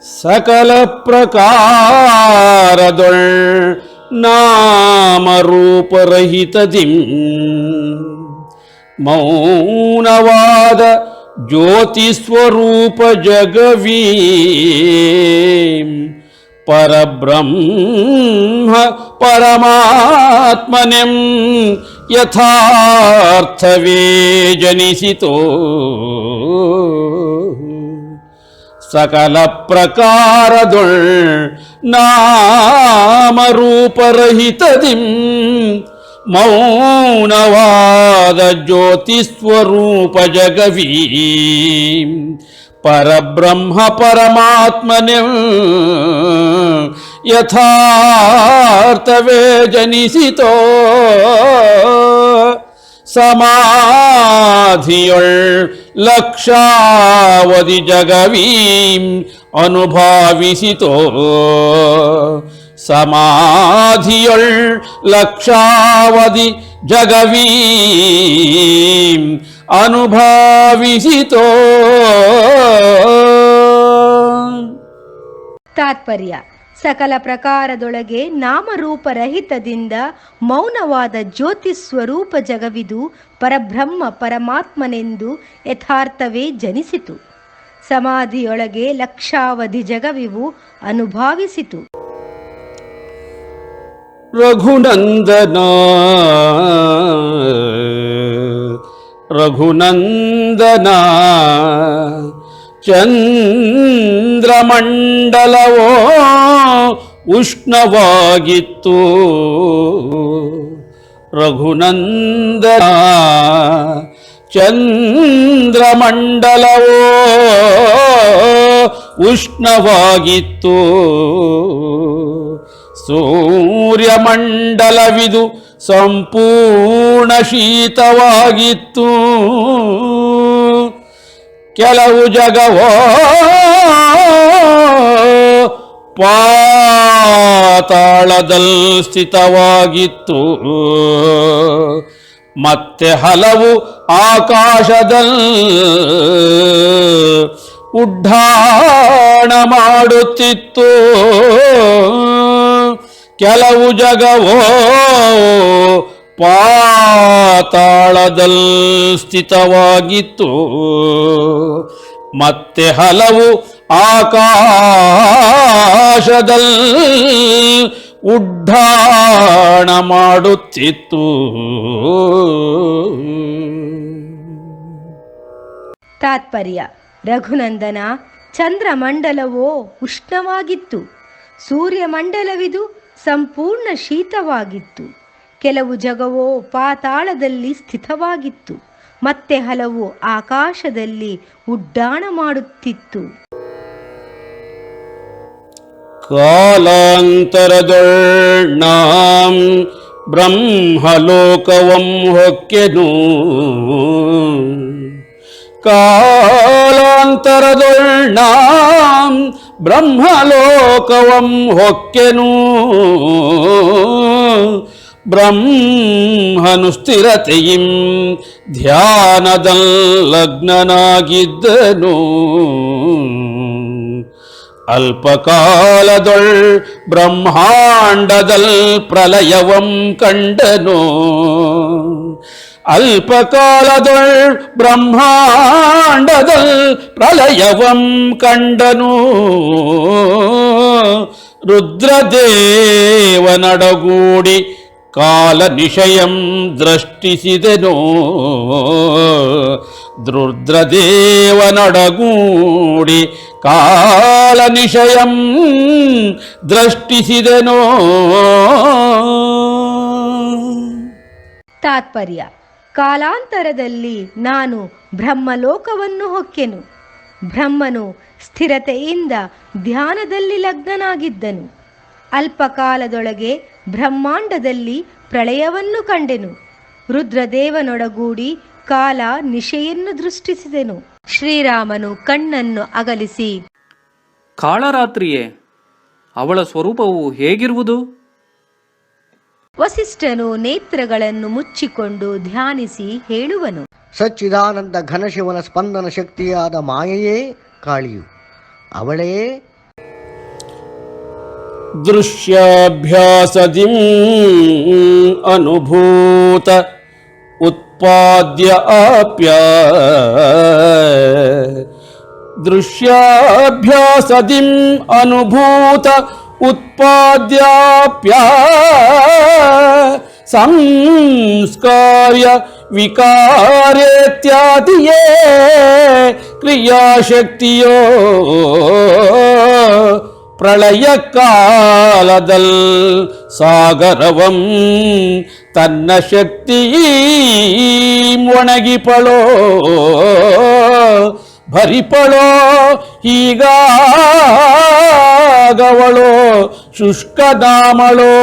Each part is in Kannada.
ಸಕಲ ಪ್ರಕಾರದೊಳ್ ನಾಮರೂಪರಹಿತದಿಂ ಮೌನವಾದ ಜ್ಯೋತಿ ಸ್ವರೂಪ ಜಗವೀಂ ಪರಬ್ರಹ್ಮ ಪರಮಾತ್ಮನೆಂ ಯಥಾರ್ಥವೇ ಜನಿಸಿತೋ ಸಕಲ ಪ್ರಕಾರದೊಳ್ ನಾಮರೂಪರಹಿತದಿಂ ಮೌನವಾದ ಜ್ಯೋತಿ ಸ್ವರೂಪ ಜಗವೀಂ ಪರಬ್ರಹ್ಮ ಪರಮಾತ್ಮನೆ ಯಥಾರ್ಥವೇ ಜನಿಸಿತೋ ಸಮಾಧಿಯೊಳ್ ಲಕ್ಷಾವಧಿ ಜಗವೀಂ ಅನುಭಾವಿಸಿತೋ ಸಮಾಧಿಯೊಳ್ ಲಕ್ಷಾವಧಿ ಜಗವೀಂ ಅನುಭಾವಿಸಿತೋ. ತಾತ್ಪರ್ಯ: ಸಕಲ ಪ್ರಕಾರದೊಳಗೆ ನಾಮರೂಪರಹಿತದಿಂದ ಮೌನವಾದ ಜ್ಯೋತಿ ಸ್ವರೂಪ ಜಗವಿದು ಪರಬ್ರಹ್ಮ ಪರಮಾತ್ಮನೆಂದು ಯಥಾರ್ಥವೇ ಜನಿಸಿತು. ಸಮಾಧಿಯೊಳಗೆ ಲಕ್ಷಾವಧಿ ಜಗವಿವು ಅನುಭಾವಿಸಿತು. ರಘುನಂದನ ರಘುನಂದನ ಚಂದ್ರಮಂಡಲವೋ ಉಷ್ಣವಾಗಿತ್ತು. ರಘುನಂದನ ಚಂದ್ರಮಂಡಲವೋ ಉಷ್ಣವಾಗಿತ್ತು. ಸೂರ್ಯಮಂಡಲವಿದು ಸಂಪೂರ್ಣ ಶೀತವಾಗಿತ್ತು. ಕೆಲವು ಜಗವೋ ಪಾತಾಳದಲ್ಲಿ ಸ್ಥಿತವಾಗಿತ್ತು. ಮತ್ತೆ ಹಲವು ಆಕಾಶದಲ್ಲಿ ಉಡ್ಡಾಣ ಮಾಡುತ್ತಿತ್ತು. ಕೆಲವು ಜಗವೋ ಪಾತಾಳದಲ್ಲಿ ಸ್ಥಿತವಾಗಿತ್ತು. ಮತ್ತೆ ಹಲವು ಆಕಾಶದಲ್ಲಿ ಉಡ್ಡಾಣ ಮಾಡುತ್ತಿತ್ತು. ತಾತ್ಪರ್ಯ: ರಘುನಂದನ ಚಂದ್ರಮಂಡಲವೋ ಉಷ್ಣವಾಗಿತ್ತು. ಸೂರ್ಯಮಂಡಲವಿದು ಸಂಪೂರ್ಣ ಶೀತವಾಗಿತ್ತು. ಕೆಲವು ಜಗವೋ ಪಾತಾಳದಲ್ಲಿ ಸ್ಥಿತವಾಗಿತ್ತು. ಮತ್ತೆ ಹಲವು ಆಕಾಶದಲ್ಲಿ ಉಡ್ಡಾಣ ಮಾಡುತ್ತಿತ್ತು. ಕಾಲಾಂತರದೊಳ್ ನಾಂ ಬ್ರಹ್ಮಲೋಕವಂ ಹೊಕ್ಕೆನು. ಕಾಲಾಂತರದೊಳ್ ನಾಂ ಬ್ರಹ್ಮಲೋಕವಂ ಹೊಕ್ಕೆನು. ಬ್ರಹ್ಮನು ಸ್ಥಿರತೆಯಿಂ ಧ್ಯಾನದಲ್ಲಗ್ನನಾಗಿದ್ದನು. ಅಲ್ಪಕಾಲದೊಳ್ ಬ್ರಹ್ಮಾಂಡದಲ್ ಪ್ರಲಯವಂ ಕಂಡನು. ಅಲ್ಪಕಾಲದೊಳ್ ಬ್ರಹ್ಮಾಂಡದಲ್ ಪ್ರಲಯವಂ ಕಂಡನು. ರುದ್ರದೇವನಡಗೂಡಿ ಕಾಲ ನಿಶಯಂ ದೃಷ್ಟಿಸಿದೆನೋ. ರುದ್ರದೇವನಡಗೂಡಿ ಕಾಲ ನಿಶಯಂ ದೃಷ್ಟಿಸಿದೆನೋ. ತಾತ್ಪರ್ಯ: ಕಾಲಾಂತರದಲ್ಲಿ ನಾನು ಬ್ರಹ್ಮಲೋಕವನ್ನು ಹೊಕ್ಕೆನು. ಬ್ರಹ್ಮನು ಸ್ಥಿರತೆಯಿಂದ ಧ್ಯಾನದಲ್ಲಿ ಲಗ್ನನಾಗಿದ್ದನು. ಅಲ್ಪಕಾಲದೊಳಗೆ ಬ್ರಹ್ಮಾಂಡದಲ್ಲಿ ಪ್ರಳಯವನ್ನು ಕಂಡೆನು. ರುದ್ರದೇವನೊಡಗೂಡಿ ಕಾಲ ನಿಶೆಯನ್ನು ದೃಷ್ಟಿಸಿದೆನು. ಶ್ರೀರಾಮನು ಕಣ್ಣನ್ನು ಅಗಲಿಸಿ, ಕಾಳರಾತ್ರಿಯೇ, ಅವಳ ಸ್ವರೂಪವು ಹೇಗಿರುವುದು? ವಸಿಷ್ಠನು ನೇತ್ರಗಳನ್ನು ಮುಚ್ಚಿಕೊಂಡು ಧ್ಯಾನಿಸಿ ಹೇಳುವನು. ಸಚ್ಚಿದಾನಂದ ಘನಶಿವನ ಸ್ಪಂದನ ಶಕ್ತಿಯಾದ ಮಾಯೆಯೇ ಕಾಳಿಯು. ಅವಳೇ ದೃಶ್ಯಾಭ್ಯಾಸದಿಂ ಅನುಭೂತ ಉತ್ಪಾದ್ಯ ಆಪ್ಯ ದೃಶ್ಯಾಭ್ಯಾಸದಿಂ ಅನುಭೂತ ಉತ್ಪಾದ್ಯಾಪ್ಯ ಸಂಸ್ಕಾರ್ಯ ವಿಕಾರೇತ್ಯಾದಿಯೇ ಕ್ರಿಯಾಶಕ್ತಿಯೋ ಪ್ರಳಯ ಕಾಲದಲ್ ಸಾಗರವಂ ತನ್ನ ಶಕ್ತಿ ಒಣಗಿಪಳೋ ಭರಿಪಳೋ ಹೀಗಾಗವಳೋ ಶುಷ್ಕದಾಮಳೋ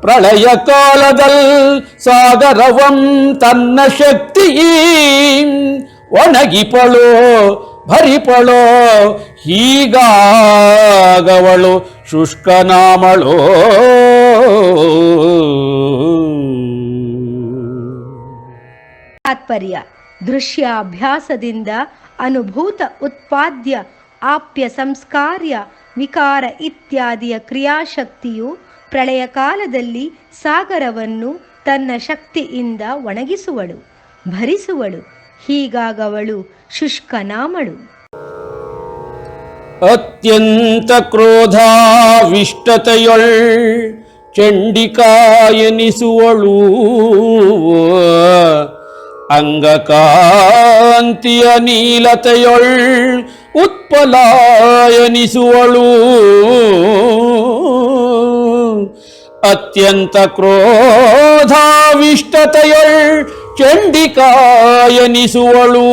ಪ್ರಳಯ ಕಾಲದಲ್ ಸಾಗರವಂ ತನ್ನ ಶಕ್ತಿ ಒಣಗಿಪಳೋ ಭರಿಪಳೋ ಹೀಗಾಗವಳು ಶುಷ್ಕನಾಮಳೋ. ತಾತ್ಪರ್ಯ: ದೃಶ್ಯಾಭ್ಯಾಸದಿಂದ ಅನುಭೂತ ಉತ್ಪಾದ್ಯ ಆಪ್ಯ ಸಂಸ್ಕಾರ್ಯ ವಿಕಾರ ಇತ್ಯಾದಿಯ ಕ್ರಿಯಾಶಕ್ತಿಯು ಪ್ರಳಯ ಕಾಲದಲ್ಲಿ ಸಾಗರವನ್ನು ತನ್ನ ಶಕ್ತಿಯಿಂದ ಒಣಗಿಸುವಳು, ಭರಿಸುವಳು, ಹೀಗಾಗವಳು ಶುಷ್ಕನಾಮಳು. ಅತ್ಯಂತ ಕ್ರೋಧಾವಿಷ್ಟತೆಯೊಳ್ ಚಂಡಿಕಾಯನಿಸುವಳು, ಅಂಗಕಾಂತಿಯ ನೀಲತೆಯೊಳ್ ಉತ್ಪಲಾಯನಿಸುವಳು, ಅತ್ಯಂತ ಕ್ರೋಧಾವಿಷ್ಟತೆಯೊಳ್ ಚಂಡಿಕಾಯನಿಸುವಳು,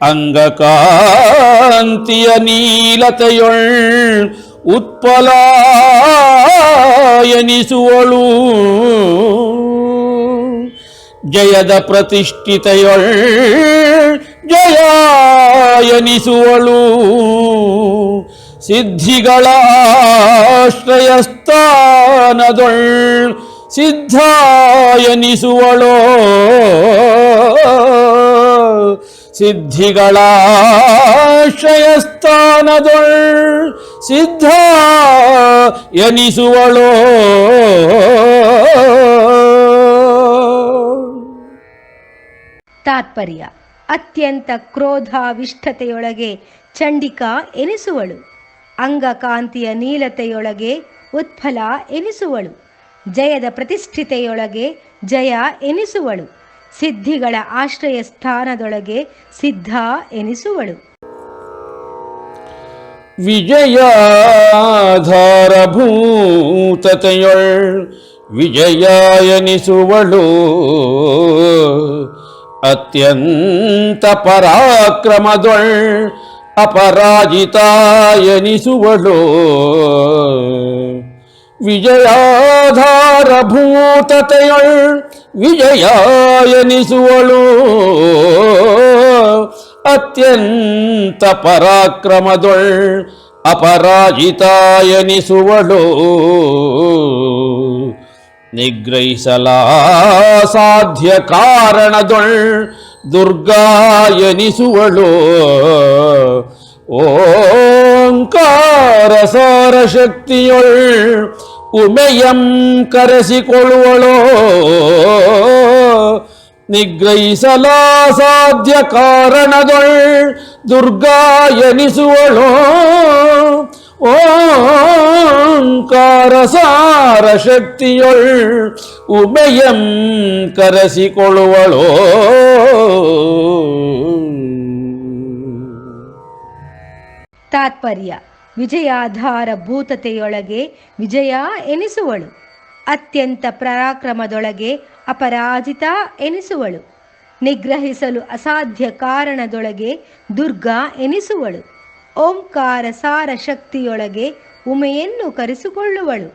ಅಂಗಕಾಂತಿಯ ನೀಲತೆಯೊಳ್ ಉತ್ಪಲಾಯನಿಸುವಳು, ಜಯದ ಪ್ರತಿಷ್ಠಿತೆಯೊಳ್ ಜಯಾಯನಿಸುವಳು, ಸಿದ್ಧಿಗಳ ಆಶ್ರಯಸ್ಥಾನದೊಳ್ ಸಿದ್ಧಾಯನಿಸುವಳೋ, ಸಿದ್ಧಿಗಳ ಆಶ್ರಯಸ್ಥಾನದೊಳ್ ಸಿದ್ಧ ಎನಿಸುವಳೋ. ತಾತ್ಪರ್ಯ: ಅತ್ಯಂತ ಕ್ರೋಧಾವಿಷ್ಠತೆಯೊಳಗೆ ಚಂಡಿಕಾ ಎನಿಸುವಳು, ಅಂಗಕಾಂತಿಯ ನೀಲತೆಯೊಳಗೆ ಉತ್ಫಲ ಎನಿಸುವಳು, ಜಯದ ಪ್ರತಿಷ್ಠಿತೆಯೊಳಗೆ ಜಯ ಎನಿಸುವಳು, ಸಿದ್ಧಿಗಳ ಆಶ್ರಯ ಸ್ಥಾನದೊಳಗೆ ಸಿದ್ಧ ಎನಿಸುವಳು. ವಿಜಯಾಧಾರಭೂತತೆಯೊಳ್ ವಿಜಯಾಯನಿಸುವಳು, ಅತ್ಯಂತ ಪರಾಕ್ರಮದೊಳ್ ಅಪರಾಜಿತಾಯನಿಸುವಳು, ವಿಜಯಾಧಾರಭೂತತೆಯೊಳ್ ವಿಜಯಾಯನಿಸುವಳು, ಅತ್ಯಂತ ಪರಾಕ್ರಮದೊಳ್ ಅಪರಾಜಿತಾಯನಿಸುವಳು, ನಿಗ್ರಹಿಸಲಾಸಾಧ್ಯ ಕಾರಣದೊಳ್ ದುರ್ಗಾಯನಿಸುವಳು, ಓಂಕಾರ ಸಾರ ಶಕ್ತಿಯೊಳ್ ಉಮೆಯಂ ಕರೆಸಿಕೊಳ್ಳುವಳೋ, ನಿಗ್ರಹಿಸಲಾಸಾಧ್ಯ ಕಾರಣದೊಳ್ ದುರ್ಗಾಯನಿಸುವಳೋ, ಓಂಕಾರ ಸಾರ ಶಕ್ತಿಯೊಳ್ ಉಮೆಯಂ ಕರೆಸಿಕೊಳ್ಳುವಳೋ. ತಾತ್ಪರ್ಯ: ವಿಜಯಾಧಾರ ಭೂತತೆಯೊಳಗೆ ವಿಜಯ ಎನಿಸುವಳು, ಅತ್ಯಂತ ಪರಾಕ್ರಮದೊಳಗೆ ಅಪರಾಜಿತ ಎನಿಸುವಳು, ನಿಗ್ರಹಿಸಲು ಅಸಾಧ್ಯ ಕಾರಣದೊಳಗೆ ದುರ್ಗಾ ಎನಿಸುವಳು, ಓಂಕಾರ ಸಾರ ಶಕ್ತಿಯೊಳಗೆ ಉಮೆಯನ್ನು ಕರೆಸಿಕೊಳ್ಳುವಳು.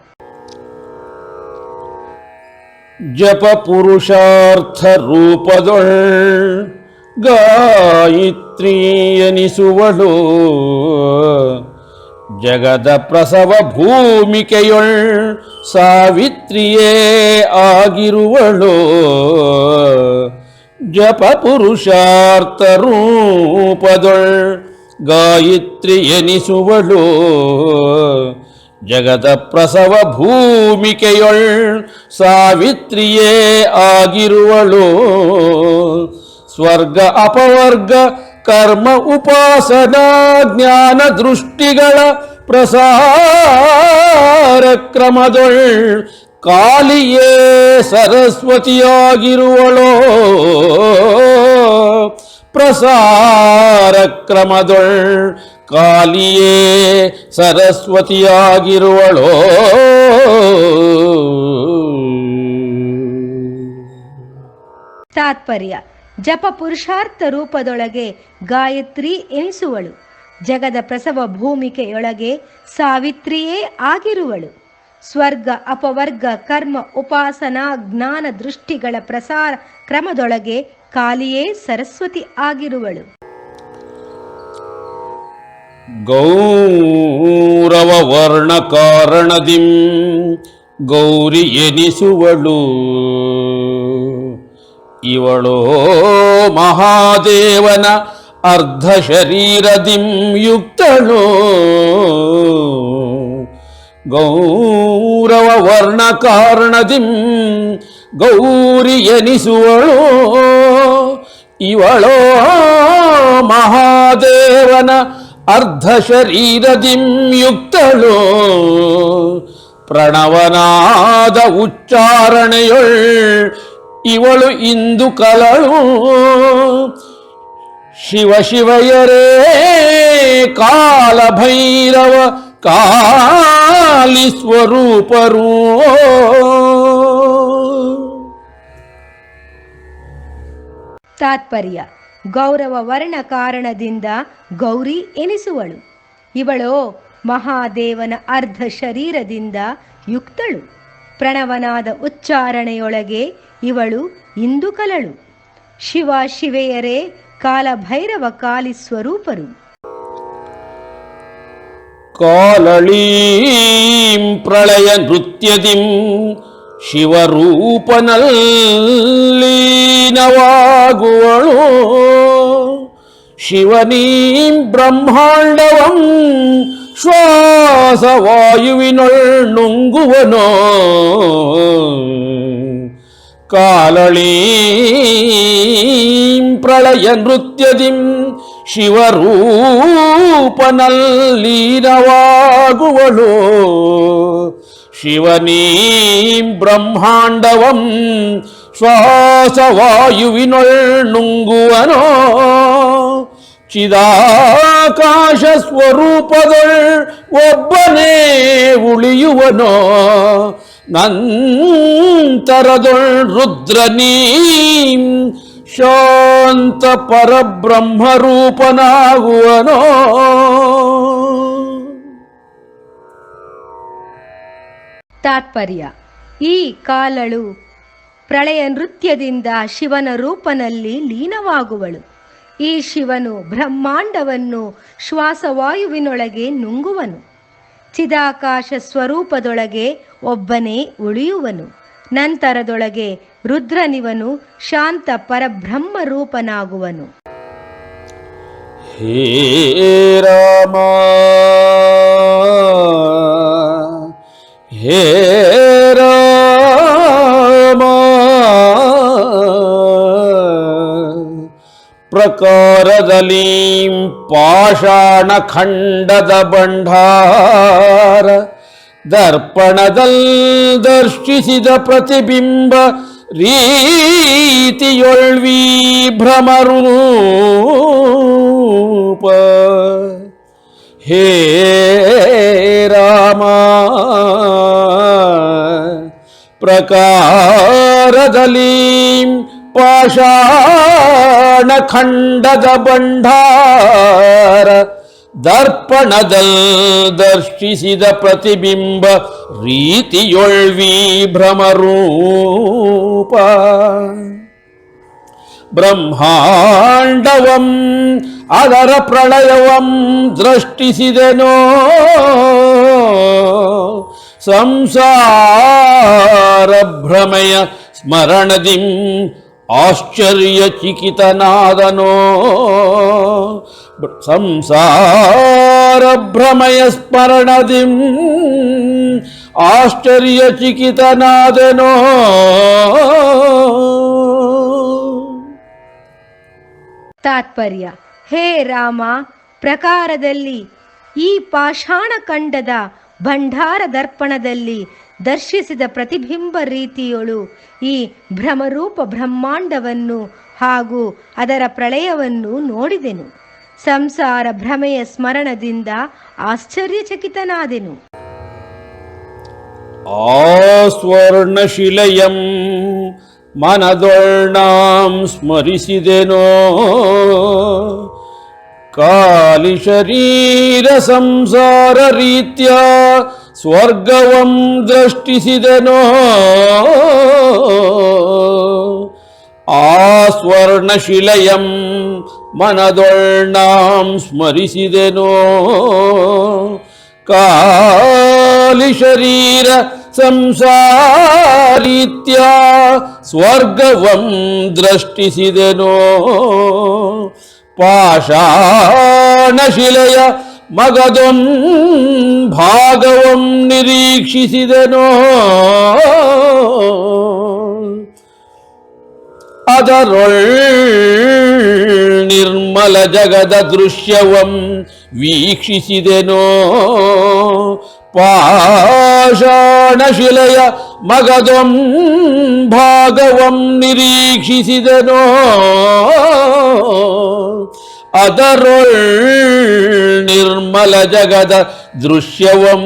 ಜಪ ಪುರುಷಾರ್ಥ ರೂಪದೊಳ್ ಗಾಯತ್ರಿ ಎನಿಸುವಳು, ಜಗದ ಪ್ರಸವ ಭೂಮಿಕೆಯೊಳ್ ಸಾವಿತ್ರಿಯೇ ಆಗಿರುವಳು, ಜಪ ಪುರುಷಾರ್ಥ ರೂಪದೊಳ್ ಗಾಯತ್ರಿ ಎನಿಸುವಳು ಜಗದ ಪ್ರಸವ ಭೂಮಿಕೆಯೊಳ್ ಸಾವಿತ್ರಿಯೇ ಆಗಿರುವಳು ಸ್ವರ್ಗ ಅಪವರ್ಗ ಕರ್ಮ ಉಪಾಸನಾ ಜ್ಞಾನ ದೃಷ್ಟಿಗಳ ಪ್ರಸಾರ ಕ್ರಮದೊಳ್ ಕಾಲಿಯೇ ಸರಸ್ವತಿಯಾಗಿರುವಳೋ ಪ್ರಸಾರ ಕ್ರಮದೊಳ್ ಕಾಲಿಯೇ ಸರಸ್ವತಿಯಾಗಿರುವಳೋ. ತಾತ್ಪರ್ಯ: ಜಪ ಪುರುಷಾರ್ಥ ರೂಪದೊಳಗೆ ಗಾಯತ್ರಿ ಎನಿಸುವಳು, ಜಗದ ಪ್ರಸವ ಭೂಮಿಕೆಯೊಳಗೆ ಸಾವಿತ್ರಿಯೇ ಆಗಿರುವಳು, ಸ್ವರ್ಗ ಅಪವರ್ಗ ಕರ್ಮ ಉಪಾಸನಾ ಜ್ಞಾನ ದೃಷ್ಟಿಗಳ ಪ್ರಸಾರ ಕ್ರಮದೊಳಗೆ ಕಾಲಿಯೇ ಸರಸ್ವತಿ ಆಗಿರುವಳು. ಗೌರವ ವರ್ಣ ಕಾರಣದಿಂ ಗೌರಿ ಎನಿಸುವಳು, ಇವಳೋ ಮಹಾದೇವನ ಅರ್ಧ ಶರೀರದಿಂ ಯುಕ್ತಳು. ಗೌರವ ವರ್ಣ ಕಾರಣದಿಂ ಗೌರಿ ಎನಿಸುವಳು, ಇವಳೋ ಮಹಾದೇವನ ಅರ್ಧ ಶರೀರದಿಂ ಯುಕ್ತಳು. ಪ್ರಣವನಾದ ಉಚ್ಚಾರಣೆಯೊಳ್ ಇವಳು ಇಂದು ಕಲಳು. ಶಿವ ಶಿವಯರೇ ಕಾಲ ಭೈರವ ಕಾಲಿ ಸ್ವರೂಪರು. ತಾತ್ಪರ್ಯ: ಗೌರವ ವರ್ಣ ಕಾರಣದಿಂದ ಗೌರಿ ಎನಿಸುವಳು, ಇವಳೋ ಮಹಾದೇವನ ಅರ್ಧ ಶರೀರದಿಂದ ಯುಕ್ತಳು. ಪ್ರಣವನಾದ ಉಚ್ಚಾರಣೆಯೊಳಗೆ ಇವಳು ಇಂದು ಕಲಳು. ಶಿವ ಶಿವೆಯರೇ ಕಾಲಭೈರವ ಕಾಲಿ ಸ್ವರೂಪರು. ಕಾಲಳೀಂ ಪ್ರಳಯ ನೃತ್ಯದಿಂ ಶಿವರೂಪನಲ್ಲೀನವಾಗುವಳು. ಶಿವನೀಂ ಬ್ರಹ್ಮಾಂಡವಂ ಶ್ವಾಸವಾಯುವಿನೊಳ್ ನುಂಗುವನೋ. ಕಾಲಳೀಂ ಪ್ರಳಯ ನೃತ್ಯದಿಂ ಶಿವರೂಪನಲ್ಲೀನವಾಗುವಳು. ಶಿವನೀಂ ಬ್ರಹ್ಮಾಂಡವಂ ಶ್ವಾಸವಾಯುವಿನೊಳ್ ನುಂಗುವನೋ. ಚಿದಾಕಾಶ ಸ್ವರೂಪದೊಳ್ ಒಬ್ಬನೇ ಉಳಿಯುವನೋ. ನಂತರದೊಳ್ ರುದ್ರನೀಂ ಶಾಂತ ಪರಬ್ರಹ್ಮರೂಪನಾಗುವನೋ. ತಾತ್ಪರ್ಯ: ಈ ಕಾಲಳು ಪ್ರಳಯ ನೃತ್ಯದಿಂದ ಶಿವನ ರೂಪನಲ್ಲಿ ಲೀನವಾಗುವಳು. ಈ ಶಿವನು ಬ್ರಹ್ಮಾಂಡವನ್ನು ಶ್ವಾಸವಾಯುವಿನೊಳಗೆ ನುಂಗುವನು. ಚಿದಾಕಾಶ ಸ್ವರೂಪದೊಳಗೆ ಒಬ್ಬನೇ ಉಳಿಯುವನು. ನಂತರದೊಳಗೆ ರುದ್ರನಿವನು ಶಾಂತ ಪರಬ್ರಹ್ಮ ರೂಪನಾಗುವನು. ಹೇ ರಾಮ ಹೇ ರಾಮ ಪ್ರಕಾರದಲೀಂ ಪಾಷಾಣ ಖಂಡದ ಬಂಡಾರ ದರ್ಪಣದಲ್ ದರ್ಶಿಸಿದ ಪ್ರತಿಬಿಂಬ ರೀತಿಯೊಳ್ವಿ ಭ್ರಮರೂಪ. ಹೇ ರಾಮ ಪ್ರಕಾರದಲೀಂ ಪಾಷಾಣ ಖಂಡದ ಬಂಡಾರ ದರ್ಪಣದಲ್ ದರ್ಶಿಸಿದ ಪ್ರತಿಬಿಂಬ ರೀತಿಯೊಳ್ವಿ ಭ್ರಮರೂಪ. ಬ್ರಹ್ಮಾಂಡವಂ ಅದರ ಪ್ರಳಯವಂ ದೃಷ್ಟಿಸಿದೆನೋ. ಸಂಸಾರ ಭ್ರಮೆಯ ಸ್ಮರಣದಿಂ ಆಶ್ಚರ್ಯ ಚಿಕಿತನಾದನೋ. ಸಂಸಾರ ಭ್ರಮಯ ಸ್ಮರಣದಿಂ ಆಶ್ಚರ್ಯಚಕಿತನಾದೆನೋ. ತಾತ್ಪರ್ಯ: ಹೇ ರಾಮ, ಪ್ರಕಾರದಲ್ಲಿ ಈ ಪಾಷಾಣ ಖಂಡದ ಭಂಡಾರ ದರ್ಪಣದಲ್ಲಿ ದರ್ಶಿಸಿದ ಪ್ರತಿಬಿಂಬ ರೀತಿಯೊಳು ಈ ಭ್ರಮರೂಪ ಬ್ರಹ್ಮಾಂಡವನ್ನು ಹಾಗೂ ಅದರ ಪ್ರಳಯವನ್ನು ನೋಡಿದೆನು. ಸಂಸಾರ ಭ್ರಮೆಯ ಸ್ಮರಣದಿಂದ ಆಶ್ಚರ್ಯಚಕಿತನಾದೆನು. ಆಸ್ವರ್ಣಶಿಲೆಯಂ ಮನದೊಳ್ನಾಂ ಸ್ಮರಿಸಿದೆನೋ. ಕಾಲಿ ಶರೀರ ಸಂಸಾರ ರೀತ್ಯ ಸ್ವರ್ಗವಂ ದೃಷ್ಟಿಸಿದೆನೋ. ಆಸ್ವರ್ಣಶಿಲೆಯಂ ಮನದೊಳ್ನಾಂ ಸ್ಮರಿಸಿದೆನೋ. ಕಾಲಿ ಶರೀರ ಸಂಸಾರೀತ್ಯ ಸ್ವರ್ಗವಂ ದೃಷ್ಟಿಸಿದೆನೋ. ಪಾಷಾಣಶಿಲೆಯ ಮಗದೊಂ ಭಾಗವಂ ನಿರೀಕ್ಷಿಸಿದೆನೋ. ಅದರೊಳ್ ನಿರ್ಮಲ ಜಗದ ದೃಶ್ಯವಂ ವೀಕ್ಷಿಸಿದೆನೋ. ಪಾಷಾಣಶಿಲೆಯ ಮಗದೊಂ ಭಾಗವಂ ನಿರೀಕ್ಷಿಸಿದೆನೋ. ಅದರೊಳ್ ನಿರ್ಮಲ ಜಗದ ದೃಶ್ಯವಂ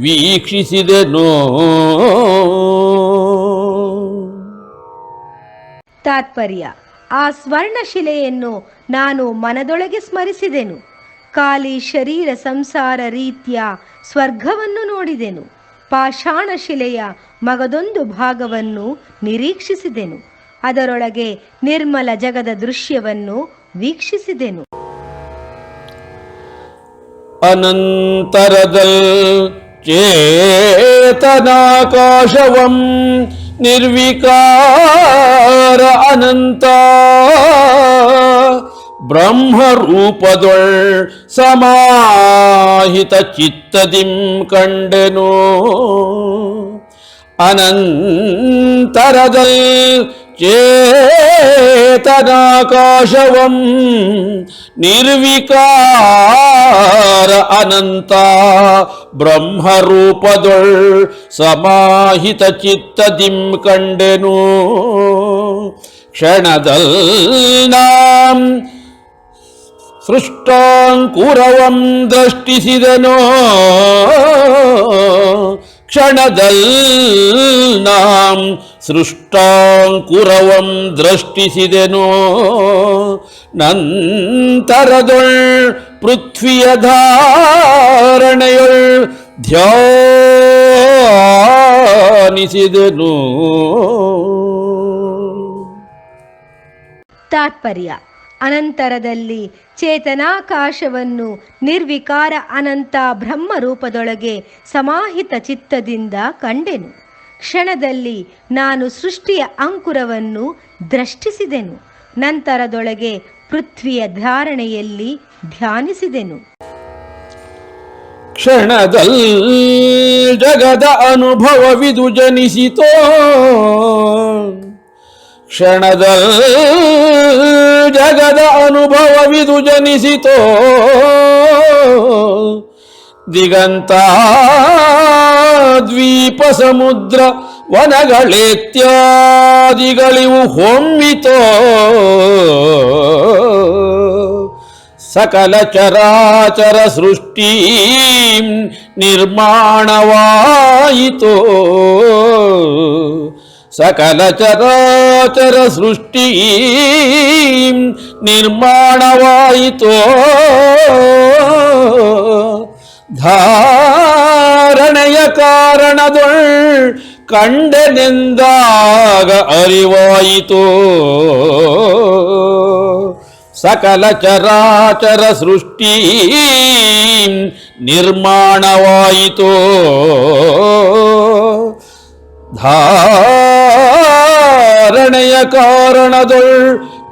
ವೀಕ್ಷಿಸಿದೆನೋ. ತಾತ್ಪರ್ಯ: ಆ ಸ್ವರ್ಣಶಿಲೆಯನ್ನು ನಾನು ಮನದೊಳಗೆ ಸ್ಮರಿಸಿದೆನು. ಖಾಲಿ ಶರೀರ ಸಂಸಾರ ರೀತ್ಯ ಸ್ವರ್ಗವನ್ನು ನೋಡಿದೆನು. ಪಾಷಾಣ ಶಿಲೆಯ ಮಗದೊಂದು ಭಾಗವನ್ನು ನಿರೀಕ್ಷಿಸಿದೆನು. ಅದರೊಳಗೆ ನಿರ್ಮಲ ಜಗದ ದೃಶ್ಯವನ್ನು ವೀಕ್ಷಿಸಿದೆನು. ಅನಂತರದಲ್ ಚೇತನಾಕಾಶವಂ ನಿರ್ವಿಕಾರ ಅನಂತ ಬ್ರಹ್ಮರೂಪದೊಳ್ ಸಮಾಹಿತ ಚಿತ್ತದಿಂ ಕಂಡೆನೋ. ಅನಂತರದಲ್ ಚೇತನಾಕಾಶವಂ ನಿರ್ವಿಕಾರ ಅನಂತ ಬ್ರಹ್ಮರೂಪದೊಳ್ ಸಮಾಹಿತ ಚಿತ್ತದಿಂ ಕಂಡೆನು. ಕ್ಷಣದಲ್ ನಾಂ ಸೃಷ್ಟಾಂಕುರವಂ ದೃಷ್ಟಿಸಿದೆನೋ. ಕ್ಷಣದಲ್ ನಾಂ ಸೃಷ್ಟಾಂಕುರವಂ ದೃಷ್ಟಿಸಿದೆನೋ. ನಂತರದೊಳ್ ಪೃಥ್ವಿಯ ಧಾರಣೆಯೊಳ್ ಧ್ಯಾನಿಸಿದೆನು. ತಾತ್ಪರ್ಯ: ಅನಂತರದಲ್ಲಿ ಚೇತನಾಕಾಶವನ್ನು ನಿರ್ವಿಕಾರ ಅನಂತ ಬ್ರಹ್ಮರೂಪದೊಳಗೆ ಸಮಾಹಿತ ಚಿತ್ತದಿಂದ ಕಂಡೆನು. ಕ್ಷಣದಲ್ಲಿ ನಾನು ಸೃಷ್ಟಿಯ ಅಂಕುರವನ್ನು ದೃಷ್ಟಿಸಿದೆನು. ನಂತರದೊಳಗೆ ಪೃಥ್ವಿಯ ಧಾರಣೆಯಲ್ಲಿ ಧ್ಯಾನಿಸಿದೆನು. ಕ್ಷಣದಲ್ಲಿ ಜಗದ ಅನುಭವವಿದು ಜನಿಸಿತೋ. ಕ್ಷಣದಲ್ಲಿ ಜಗದ ಅನುಭವವಿದು ಜನಿಸಿತೋ. ದಿಗಂತ ದ್ವೀಪ ಸಮುದ್ರ ವನಗಳೇತ್ಯಾದಿಗಳಿವು ಹೊಮ್ಮಿತೋ. ಸಕಲ ಚರಾಚರ ಸೃಷ್ಟಿ ನಿರ್ಮಾಣವಾಯಿತೋ. ಸಕಲ ಚರಾಚರ ಸೃಷ್ಟಿ ನಿರ್ಮಾಣವಾಯಿತೋ. ಧಾರಣೆಯ ಕಾರಣದೊಳ್ ಕಂಡೆನೆಂದಾಗ ಅರಿವಾಯಿತೋ. ಸಕಲ ಚರಾಚರ ಸೃಷ್ಟಿ ನಿರ್ಮಾಣವಾಯಿತೋ. ಧಾರಣೆಯ ಕಾರಣದೊಳ್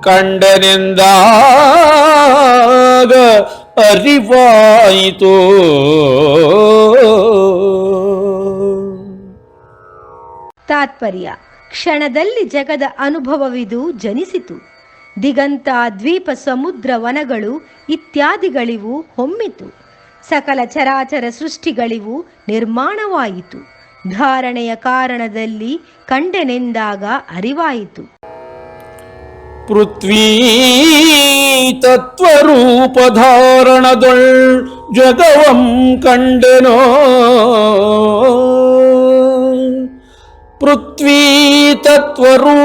ಕಂಡನೆಂದಾಗ ಕಂಡನೆಂದಾಗ ಅರಿವಾಯಿತು. ತಾತ್ಪರ್ಯ: ಕ್ಷಣದಲ್ಲಿ ಜಗದ ಅನುಭವವಿದು ಜನಿಸಿತು. ದಿಗಂತ ದ್ವೀಪ ಸಮುದ್ರ ವನಗಳು ಇತ್ಯಾದಿಗಳಿವು ಹೊಮ್ಮಿತು. ಸಕಲ ಚರಾಚರ ಸೃಷ್ಟಿಗಳಿವು ನಿರ್ಮಾಣವಾಯಿತು. ಧಾರಣೆಯ ಕಾರಣದಲ್ಲಿ ಕಂಡೆನೆಂದಾಗ ಅರಿವಾಯಿತು. ಪೃಥ್ವೀ ತತ್ವರೂಪಧಾರಣದೊಳ್ ಜಗವಂ ಕಂಡೆನೋ. ಪೃಥ್ವೀ ತತ್ವರೂಪಧಾರಣದೊಳ್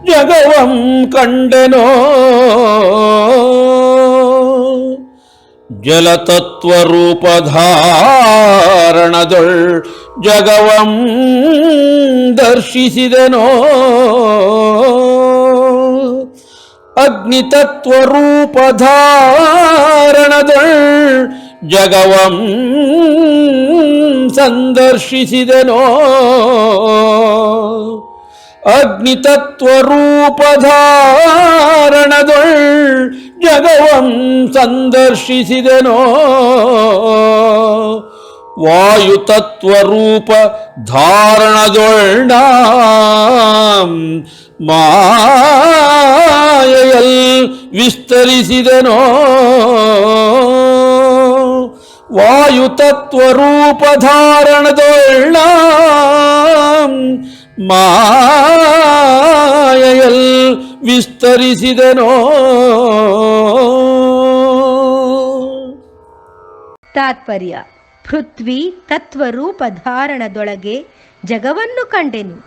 ಜಗವಂ ಕಂಡೆನೋ. ಜಲತತ್ವರೂಪಧಾರಣದೊಳ್ ಜಗವಂ ದರ್ಶಿಸಿದೆನೋ. ಅಗ್ನಿತತ್ವರೂಪಧಾರಣದೊಳ್ ಜಗವಂ ಸಂದರ್ಶಿಸಿದೆನೋ. ಅಗ್ನಿತತ್ವರೂಪಧಾರಣದೊಳ್ ಜಗವಂ ಸಂದರ್ಶಿಸಿದೆನೋ. ವಾಯುತತ್ವರೂಪ ಧಾರಣದೊಳ್ ಮಾಯೆಯಲ್ ವಿಸ್ತರಿಸಿದೆನೋ. ವಾಯುತತ್ವರೂಪಧಾರಣದೊಳ್ ಮಾಯೆಯಲ್ ವಿಸ್ತರಿಸಿದೆನೋ. ತಾತ್ಪರ್ಯ: ಪೃಥ್ವಿ ತತ್ವರೂಪ ಧಾರಣದೊಳಗೆ ಜಗವನ್ನು ಕಂಡೆನು.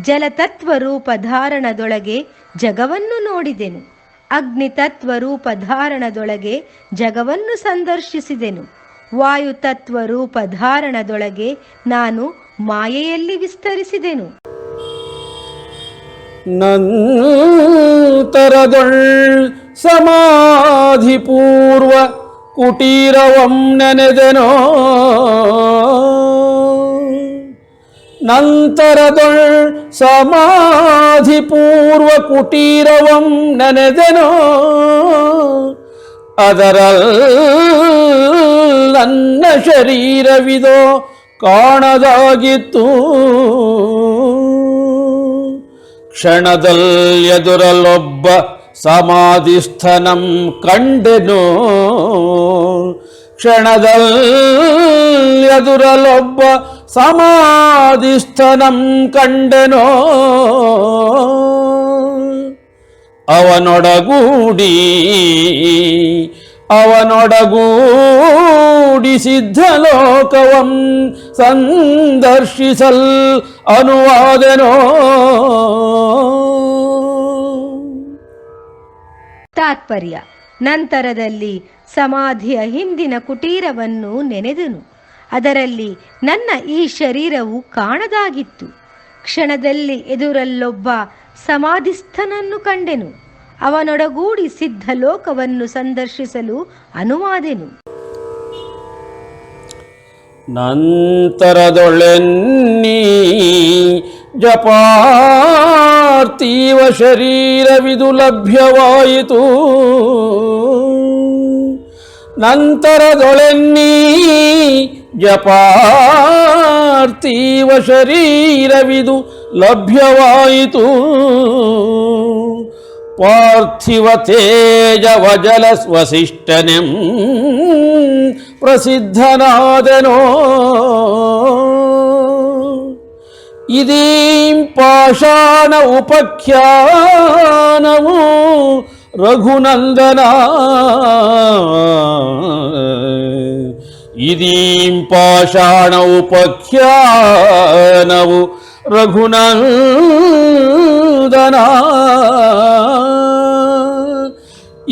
ಜಲತತ್ವರೂಪ ಧಾರಣದೊಳಗೆ ಜಗವನ್ನು ನೋಡಿದೆನು. ಅಗ್ನಿತತ್ವರೂಪ ಧಾರಣದೊಳಗೆ ಜಗವನ್ನು ಸಂದರ್ಶಿಸಿದೆನು. ವಾಯುತತ್ವರೂಪ ಧಾರಣದೊಳಗೆ ನಾನು ಮಾಯೆಯಲ್ಲಿ ವಿಸ್ತರಿಸಿದೆನು. ನಂತರದೊಳ್ ಸಮಾಧಿಪೂರ್ವ ಕುಟೀರವಂ ನೆನೆದೆನೋ. ನಂತರದೊಳ್ ಸಮಾಧಿಪೂರ್ವ ಕುಟೀರವಂ ನೆನೆದೆನೋ. ಅದರಲ್ಲಿ ನನ್ನ ಶರೀರವಿದೋ ಕಾಣದಾಗಿತ್ತು. ಕ್ಷಣದಲ್ಲೆದುರಲೊಬ್ಬ ಸಮಾಧಿಸ್ಥನಂ ಕಂಡೆನು. ಕ್ಷಣದಲ್ಲೆದುರಲೊಬ್ಬ ಸಮಾಧಿಸ್ಥನಂ ಕಂಡೆನೋ. ಅವನೊಡಗೂಡಿ ಸಿದ್ಧಲೋಕವಂ ಸಂದರ್ಶಿಸಲ್ ಅನುವಾದೆನೋ. ತಾತ್ಪರ್ಯ: ನಂತರದಲ್ಲಿ ಸಮಾಧಿಯ ಹಿಂದಿನ ಕುಟೀರವನ್ನು ನೆನೆದನು. ಅದರಲ್ಲಿ ನನ್ನ ಈ ಶರೀರವು ಕಾಣದಾಗಿತ್ತು. ಕ್ಷಣದಲ್ಲಿ ಎದುರಲ್ಲೊಬ್ಬ ಸಮಾಧಿಸ್ಥನನ್ನು ಕಂಡೆನು. ಅವನೊಡಗೂಡಿ ಸಿದ್ಧ ಲೋಕವನ್ನು ಸಂದರ್ಶಿಸಲು ಅನುವಾದೆನು. ನಂತರದೊಳೆನ್ನೀ ಜಪಾರ್ಥೀವ ಶರೀರವಿದು ಲಭ್ಯವಾಯಿತು. ನಂತರದೊಳೆನ್ನೀ ಜಪಾರ್ಥೀವ ಶರೀರವಿದು ಲಭ್ಯವಾಯಿತು. ಪಾರ್ಥಿವ ತೇಜವಜಲ ವಸಿಷ್ಠನೆಂ ಪ್ರಸಿದ್ಧನಾದೆನೋ. ಇದೀಂ ಪಾಷಾಣ ಉಪಖ್ಯಾನವು ರಘುನಂದನ. ಇದೀಂ ಪಾಷಾಣ ಉಪಖ್ಯಾನವು ರಘುನಂದನ.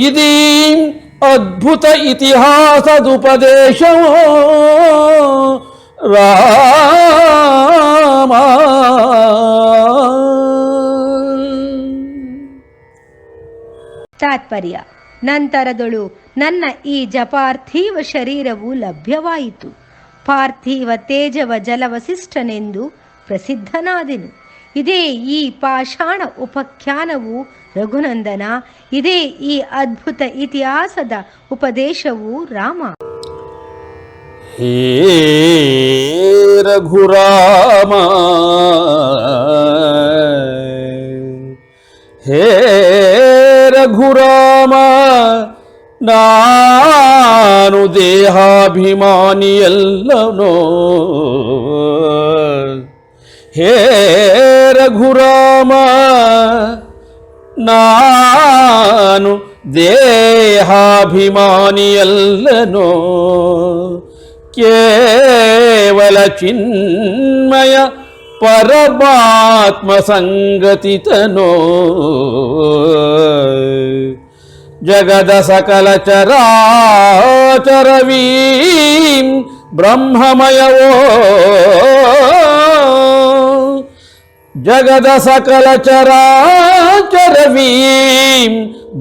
ಇದೀಂ ಅದ್ಭುತ ಇತಿಹಾಸದುಪದೇಶವೋ ರಾಮ. ತಾತ್ಪರ್ಯ: ನಂತರದಳು ನನ್ನ ಈ ಜಪಾರ್ಥೀವ ಶರೀರವು ಲಭ್ಯವಾಯಿತು. ಪಾರ್ಥಿವ ತೇಜವ ಜಲವಸಿಷ್ಠನೆಂದು ಪ್ರಸಿದ್ಧನಾದೆನು. ಇದೇ ಈ ಪಾಷಾಣ ಉಪಖ್ಯಾನವು ರಘುನಂದನ, ಇದೇ ಈ ಅದ್ಭುತ ಇತಿಹಾಸದ ಉಪದೇಶವು ರಾಮ. ಹೇ ರಘುರಾಮ, ಹೇ ರಘುರಾಮ, ನಾನು ದೇಹಾಭಿಮಾನಿಯಲ್ಲನೋ. ಹೇ ರಘುರಾಮ, ನಾನು ದೇಹಾಭಿಮಾನಿಯಲ್ಲನೋ. ಕೇವಲ ಚಿನ್ಮಯ ಪರಮಾತ್ಮ ಸಂಗತಿತನೋ. ಜಗದ ಸಕಲ ಚರಾಚರವೀಂ ಬ್ರಹ್ಮಮಯವೋ. ಜಗದ ಸಕಲ ಚರಾಚರವೀಂ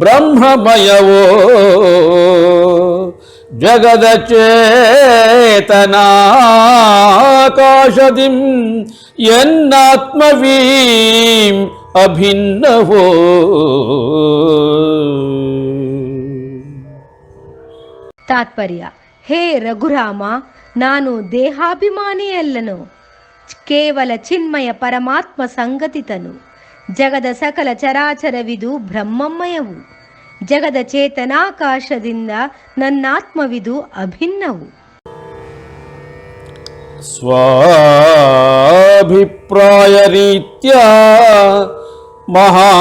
ಬ್ರಹ್ಮಮಯವೋ. ಜಗದ ಚೇತನಾಕಾಶದಿಂ ಎನ್ನಾತ್ಮವೀಂ ಅಭಿನ್ನವೋ. ತಾತ್ಪರ್ಯ: ಹೇ ರಘುರಾಮ, ನಾನು ದೇಹಾಭಿಮಾನಿಯಲ್ಲನು, ಕೇವಲ ಚಿನ್ಮಯ ಪರಮಾತ್ಮ ಸಂಗತಿತನು. ಜಗದ ಸಕಲ ಚರಾಚರವಿದು ಬ್ರಹ್ಮಮಯವು. ಜಗದ ಚೇತನಾಕಾಶದಿಂದ ನನ್ನಾತ್ಮವಿದು ಅಭಿನ್ನವು. ಸ್ವಾಭಿಪ್ರಾಯ ರೀತ್ಯಾ ಮಹಾಪುರುಷರ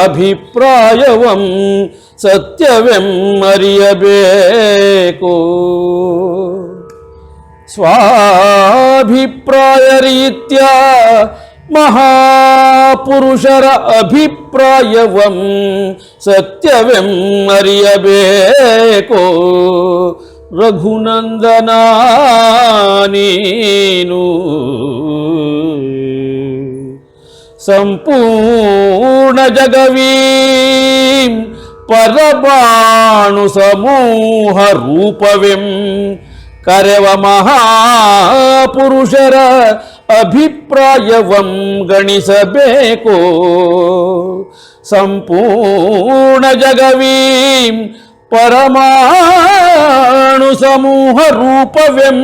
ಅಭಿಪ್ರಾಯವಂ ಸತ್ಯವೆಂಬರಿಯಬೇಕು. ಸ್ವಾಭಿಪ್ರಾಯ ರೀತ್ಯಾ ಮಹಾಪುರುಷರ ಅಭಿಪ್ರಾಯವಂ ಸತ್ಯವೆಂಬರಿಯಬೇಕು. ರಘುನಂದನ ನೀನು ಸಂಪೂರ್ಣ ಜಗವೀಂ ಪರಮಾಣು ಸಮೂಹ ರೂಪವೆಂ ಕರೆವ ಮಹಾಪುರುಷರ ಅಭಿಪ್ರಾಯವಂ ಗಣಿಸಬೇಕು. ಸಂಪೂರ್ಣ ಜಗವೀಂ ಪರಮಾಣು ಸಮೂಹ ರೂಪವೆಂ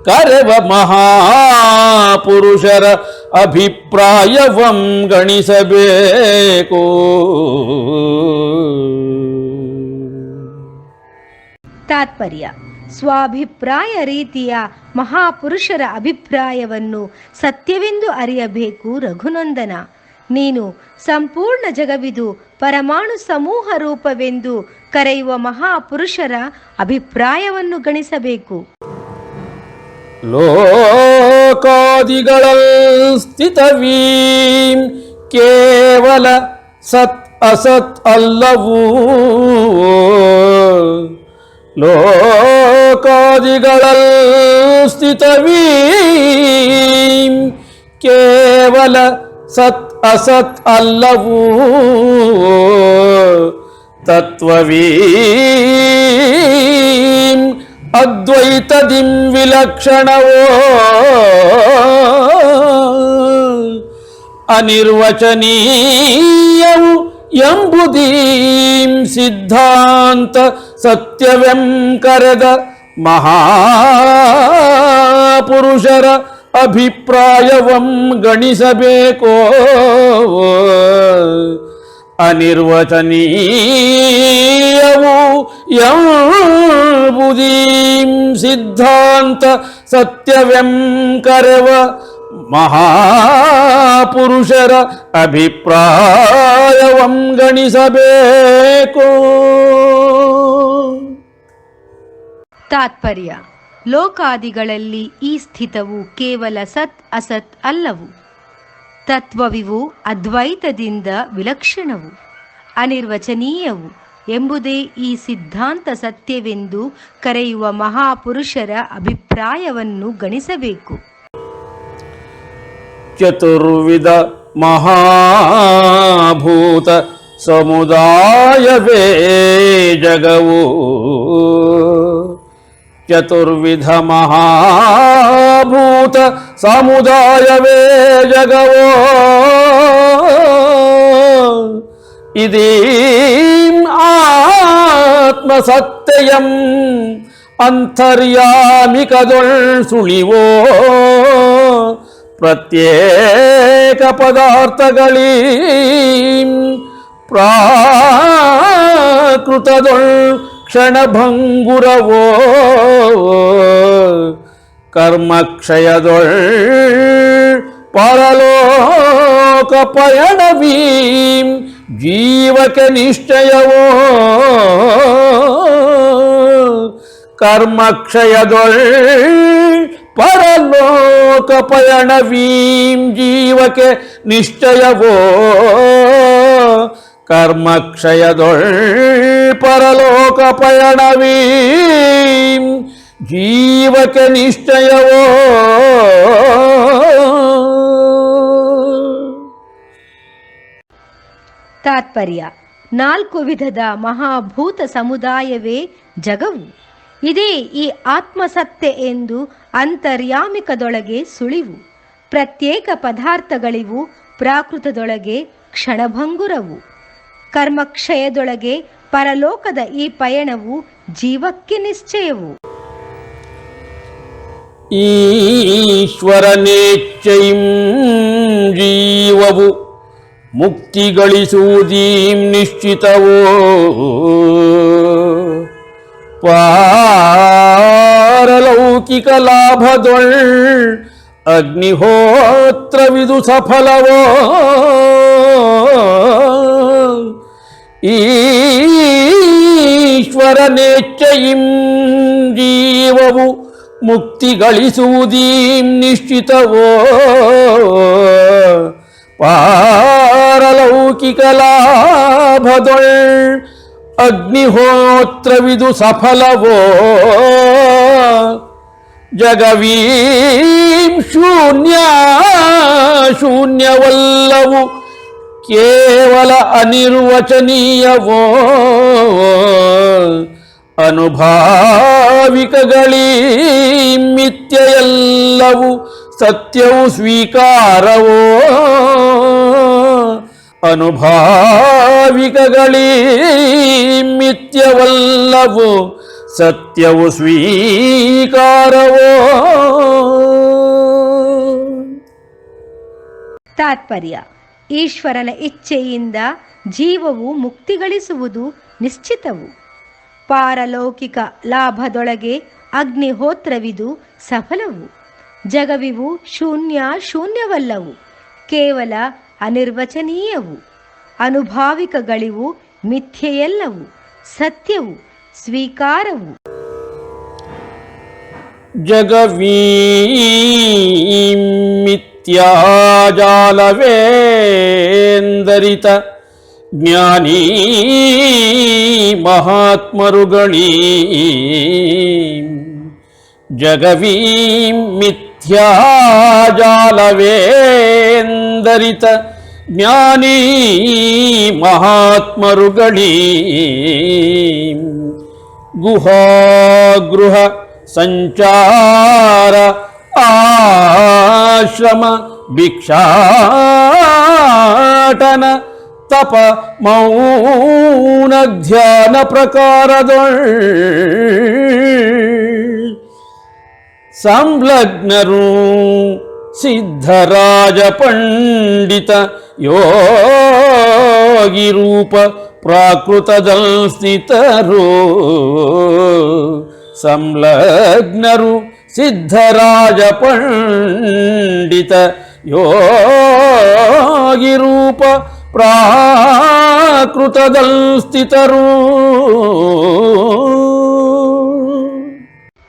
ಕರೆವ ಮಹಾಪುರುಷರ ಅಭಿಪ್ರಾಯವಂ ಗಣಿಸಬೇಕು. ತಾತ್ಪರ್ಯ: ಸ್ವಾಭಿಪ್ರಾಯ ರೀತಿಯ ಮಹಾಪುರುಷರ ಅಭಿಪ್ರಾಯವನ್ನು ಸತ್ಯವೆಂದು ಅರಿಯಬೇಕು. ರಘುನಂದನ, ನೀನು ಸಂಪೂರ್ಣ ಜಗವಿದು ಪರಮಾಣು ಸಮೂಹ ರೂಪವೆಂದು ಕರೆಯುವ ಮಹಾಪುರುಷರ ಅಭಿಪ್ರಾಯವನ್ನು ಗಣಿಸಬೇಕು. ಲೋಕಾದಿಗಳ ಸ್ಥಿತವೀಂ ಕೇವಲ ಸತ್ ಅಸತ್ ಅಲ್ಲವೂ. ಲೋಕಾದಿಗಳ ಸ್ಥಿತವೀಂ ಕೇವಲ ಸತ್ ಅಸತ್ ಅಲ್ಲವೂ. ತತ್ವವೀಂ ಅದ್ವೈತದಿಂ ವಿಲಕ್ಷಣವೋ. ಅನಿರ್ವಚನೀಯವು ಎಂಬುದೀಂ ಸಿದ್ಧಾಂತ ಸತ್ಯವೆಂ ಕರೆದ ಮಹಾಪುರುಷರ ಅಭಿಪ್ರಾಯವಂ ಗಣಿಸಬೇಕೋ. ಅನಿರ್ವಚನೀಯವು ಎಂಬುದೀಂ ಸಿದ್ಧಾಂತ ಸತ್ಯವೆಂ ಕರೆವ ಮಹಾಪುರುಷರ ಅಭಿಪ್ರಾಯವಂ ಗಣಿಸಬೇಕು. ತಾತ್ಪರ್ಯ: ಲೋಕಾದಿಗಳಲ್ಲಿ ಈ ಸ್ಥಿತವು ಕೇವಲ ಸತ್ ಅಸತ್ ಅಲ್ಲವು. ತತ್ವವಿವು ಅದ್ವೈತದಿಂದ ವಿಲಕ್ಷಣವು, ಅನಿರ್ವಚನೀಯವು ಎಂಬುದೇ ಈ ಸಿದ್ಧಾಂತ ಸತ್ಯವೆಂದು ಕರೆಯುವ ಮಹಾಪುರುಷರ ಅಭಿಪ್ರಾಯವನ್ನು ಗಣಿಸಬೇಕು. ಚತುರ್ವಿಧ ಮಹಾಭೂತ ಸಮುದಾಯವೇ ಜಗವು. ಚತುರ್ವಿಧ ಮಹಾಭೂತ ಮಹಾಭೂತ ಸಮುದಾಯವೇ ಜಗವೋ ಇದೀಂ ಆತ್ಮಸತ್ಯಂ ಅಂತರ್ಯಾಮಿಕದೊಳ್ ಸುಳಿವೋ ಪ್ರತ್ಯೇಕ ಪದಾರ್ಥಗಳೀಂ ಪ್ರಾಕೃತದೊಳ್ ಕ್ಷಣಭಂಗುರವೋ ಕರ್ಮಕ್ಷಯದೊಳ್ ಪರಲೋಕ ಪಯಣವೀಂ ಜೀವಕ್ಕೆ ನಿಶ್ಚಯವೋ ಕರ್ಮಕ್ಷಯದೊಳ್ ಪರಲೋಕ ಪಯಣವೀಂ ಜೀವಕ್ಕೆ ನಿಶ್ಚಯವೋ ಕರ್ಮಕ್ಷಯದೊಳ್ ಪರಲೋಕ ಪಯಣವೀಂ ಜೀವಕ್ಕೆ ನಿಶ್ಚಯವೋ ತಾತ್ಪರ್ಯ 4 ವಿಧದ ಮಹಾಭೂತ ಸಮುದಾಯವೇ ಜಗವು. ಇದೇ ಈ ಆತ್ಮಸತ್ಯ ಎಂದು ಅಂತರ್ಯಾಮಿಕದೊಳಗೆ ಸುಳಿವು. ಪ್ರತ್ಯೇಕ ಪದಾರ್ಥಗಳಿವು ಪ್ರಾಕೃತದೊಳಗೆ ಕ್ಷಣಭಂಗುರವು. ಕರ್ಮಕ್ಷಯದೊಳಗೆ ಪರಲೋಕದ ಈ ಪಯಣವು ಜೀವಕ್ಕೆ ನಿಶ್ಚಯವು. ಈಶ್ವರನೇಚ್ಛೆಯಿಂ ಜೀವವು ಮುಕ್ತಿಗಳಿಸುವುದೀಂ ನಿಶ್ಚಿತವೋ ಪಾರಲೌಕಿಕ ಲಾಭದೊಳ್ ಅಗ್ನಿಹೋತ್ರವಿದು ಸಫಲವೋ ಈಶ್ವರನೇಚ್ಛೆಯಿಂ ಜೀವವು ಮುಕ್ತಿಗಳಿಸುವುದೀಂ ನಿಶ್ಚಿತವೋ ಪಾರಲೌಕಿಕ ಲಾಭದೊಳ್ ಅಗ್ನಿಹೋತ್ರವಿದು ಸಫಲವೋ ಜಗವೀಂ ಶೂನ್ಯವಲ್ಲವು ಕೇವಲ ಅನಿರ್ವಚನೀಯವೋ ಅನುಭಾವಿಕಗಳೀ ಮಿಥ್ಯೆಯಲ್ಲವು ಸತ್ಯವು ಸ್ವೀಕಾರವೋ ಅನುಭಾವಿಕಗಳೀ ಮಿಥ್ಯವಲ್ಲವು ಸತ್ಯವು ಸ್ವೀಕಾರವೋ. ತಾತ್ಪರ್ಯ ಈಶ್ವರನ ಇಚ್ಛೆಯಿಂದ ಜೀವವು ಮುಕ್ತಿಗಳಿಸುವುದು ನಿಶ್ಚಿತವು. ಪಾರಲೌಕಿಕ ಲಾಭದೊಳಗೆ ಅಗ್ನಿಹೋತ್ರವಿದು ಸಫಲವು. ಜಗವಿವು ಶೂನ್ಯವಲ್ಲವು ಕೇವಲ ಅನಿರ್ವಚನೀಯವು. ಅನುಭಾವಿಕಗಳಿವು ಮಿಥ್ಯೆಯಲ್ಲವು ಸತ್ಯವು ಸ್ವೀಕಾರವು. ಜಗವೀಂ ಮಿಥ್ಯಾಜಾಲವೇಂದರಿತ ಜ್ಞಾನೀ ಮಹಾತ್ಮರುಗಳೀ ಜಗವೀಂ ಮಿಥ್ಯಾಜಾಲವೇಂದರಿತ ಜ್ಞಾನೀ ಮಹಾತ್ಮರುಗಳೀ ಗುಹಾಗೃಹ ಸಂಚಾರ ಆಶ್ರಮ ಭಿಕ್ಷಾಟನ ತಪ ಮೌನ ಧ್ಯಾನ ಪ್ರಕಾರದೊಳ್ ಸಂಲಗ್ನರು ಸಿದ್ಧರಾಜ ಪಂಡಿತ ಯೋಗಿ ರೂಪ ಪ್ರಾಕೃತದಲ್ ಸ್ಥಿತರು ಸಂಲಗ್ನರು ಸಿದ್ಧರಾಜ ಪಂಡಿತ ಯೋಗಿ ರೂಪ ಪ್ರಾಕೃತದಲ್ ಸ್ಥಿತರು.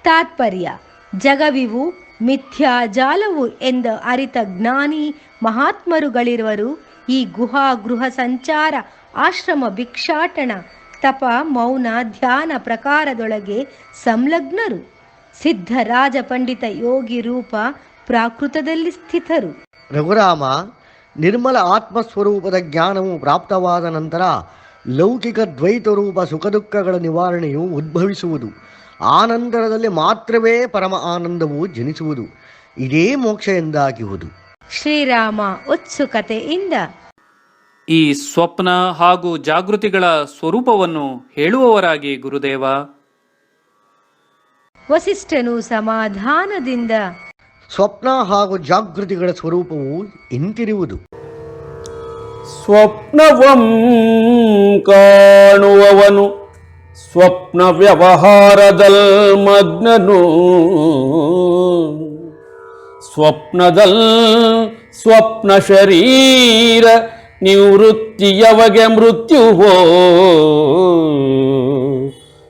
ತಾತ್ಪರ್ಯ ಜಗವಿವು ಮಿಥ್ಯಾಜಾಲವು ಎಂದ ಅರಿತ ಜ್ಞಾನಿ ಮಹಾತ್ಮರುಗಳಿರುವರು. ಈ ಗುಹಾ ಗೃಹ ಸಂಚಾರ ಆಶ್ರಮ ಭಿಕ್ಷಾಟನ ತಪ ಮೌನ ಧ್ಯಾನ ಪ್ರಕಾರದೊಳಗೆ ಸಂಲಗ್ನರು. ಸಿದ್ಧರಾಜ ಪಂಡಿತ ಯೋಗಿ ರೂಪ ಪ್ರಾಕೃತದಲ್ಲಿ ಸ್ಥಿತರು. ರಘುರಾಮ, ನಿರ್ಮಲ ಆತ್ಮಸ್ವರೂಪದ ಜ್ಞಾನವು ಪ್ರಾಪ್ತವಾದ ನಂತರ ಲೌಕಿಕ ದ್ವೈತ ರೂಪ ಸುಖ ದುಃಖಗಳ ನಿವಾರಣೆಯು ಉದ್ಭವಿಸುವುದು. ಆ ನಂತರದಲ್ಲಿ ಮಾತ್ರವೇ ಪರಮ ಆನಂದವು ಜನಿಸುವುದು. ಇದೇ ಮೋಕ್ಷ ಎಂದಾಗುವುದು. ಶ್ರೀರಾಮ ಉತ್ಸುಕತೆಯಿಂದ ಈ ಸ್ವಪ್ನ ಹಾಗೂ ಜಾಗೃತಿಗಳ ಸ್ವರೂಪವನ್ನು ಹೇಳುವವರಾಗಿ ಗುರುದೇವ. ವಸಿಷ್ಠನು ಸಮಾಧಾನದಿಂದ ಸ್ವಪ್ನ ಹಾಗೂ ಜಾಗೃತಿಗಳ ಸ್ವರೂಪವು ಇಂತಿರುವುದು. ಸ್ವಪ್ನವಂ ಕಾಣುವವನು ಸ್ವಪ್ನ ವ್ಯವಹಾರದಲ್ ಮಗ್ನನು. ಸ್ವಪ್ನ ಶರೀರ ನಿವೃತ್ತಿಯವಗೆ ಮೃತ್ಯುವೋ.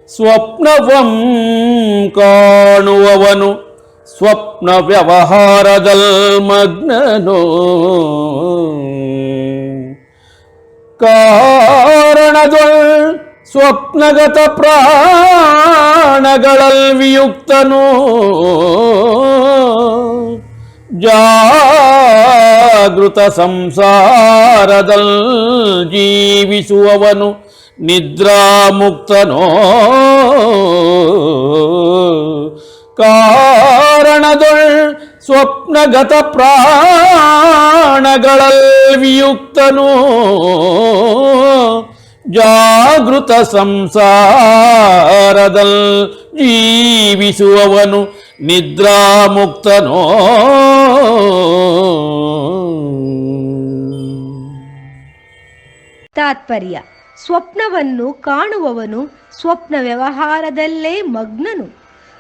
ಸ್ವಪ್ನವಂ ಕಾಣುವವನು ಸ್ವಪ್ನ ವ್ಯವಹಾರದಲ್ ಮಗ್ನನು. ಕಾರಣದೊಳ್ ಸ್ವಪ್ನಗತ ಪ್ರಾಣಗಳಲ್ ವಿಯುಕ್ತನು. ಜಾಗೃತ ಸಂಸಾರದಲ್ ಜೀವಿಸುವವನು ನಿದ್ರಾಮುಕ್ತನೋ. ಕಾರಣದೊಳ್ ಸ್ವಪ್ನಗತ ಪ್ರಾಣಗಳಲ್ ವಿಯುಕ್ತನು. ಜಾಗೃತ ಸಂಸಾರದಲ್ ಜೀವಿಸುವವನು ನಿದ್ರಾಮುಕ್ತನೋ. ತಾತ್ಪರ್ಯ: ಸ್ವಪ್ನವನ್ನು ಕಾಣುವವನು ಸ್ವಪ್ನ ವ್ಯವಹಾರದಲ್ಲೇ ಮಗ್ನನು.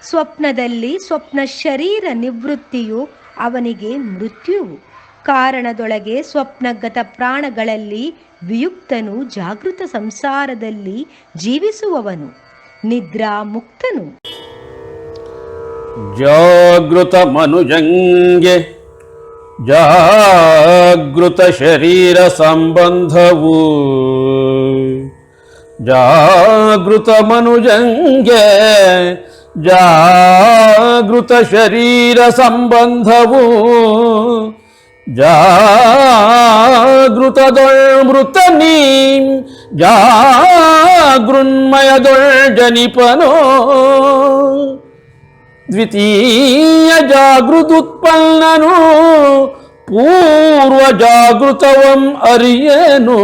ಸ್ವಪ್ನದಲ್ಲಿ ಸ್ವಪ್ನ ಶರೀರ ನಿವೃತ್ತಿಯು ಅವನಿಗೆ ಮೃತ್ಯುವು. ಕಾರಣದೊಳಗೆ ಸ್ವಪ್ನಗತ ಪ್ರಾಣಗಳಲ್ಲಿ ವಿಯುಕ್ತನು. ಜಾಗೃತ ಸಂಸಾರದಲ್ಲಿ ಜೀವಿಸುವವನು ನಿದ್ರಾ ಮುಕ್ತನು. ಜಾಗೃತ ಮನುಜಂಗೆ ಜಾಗೃತ ಶರೀರ ಸಂಬಂಧವು. ಜಾಗೃತ ಮನುಜಂಗೆ ಜಾಗೃತ ಶರೀರ ಸಂಬಂಧವು. ಜಾಗೃತದೊಳ್ ಮೃತನೀ ಜಾಗೃನ್ಮಯದೊಳ್ ಜನಿಪನೋ. ದ್ವಿತೀಯ ಜಾಗೃತುತ್ಪನ್ನನು ಪೂರ್ವ ಜಾಗೃತವಂ ಅರಿಯನು.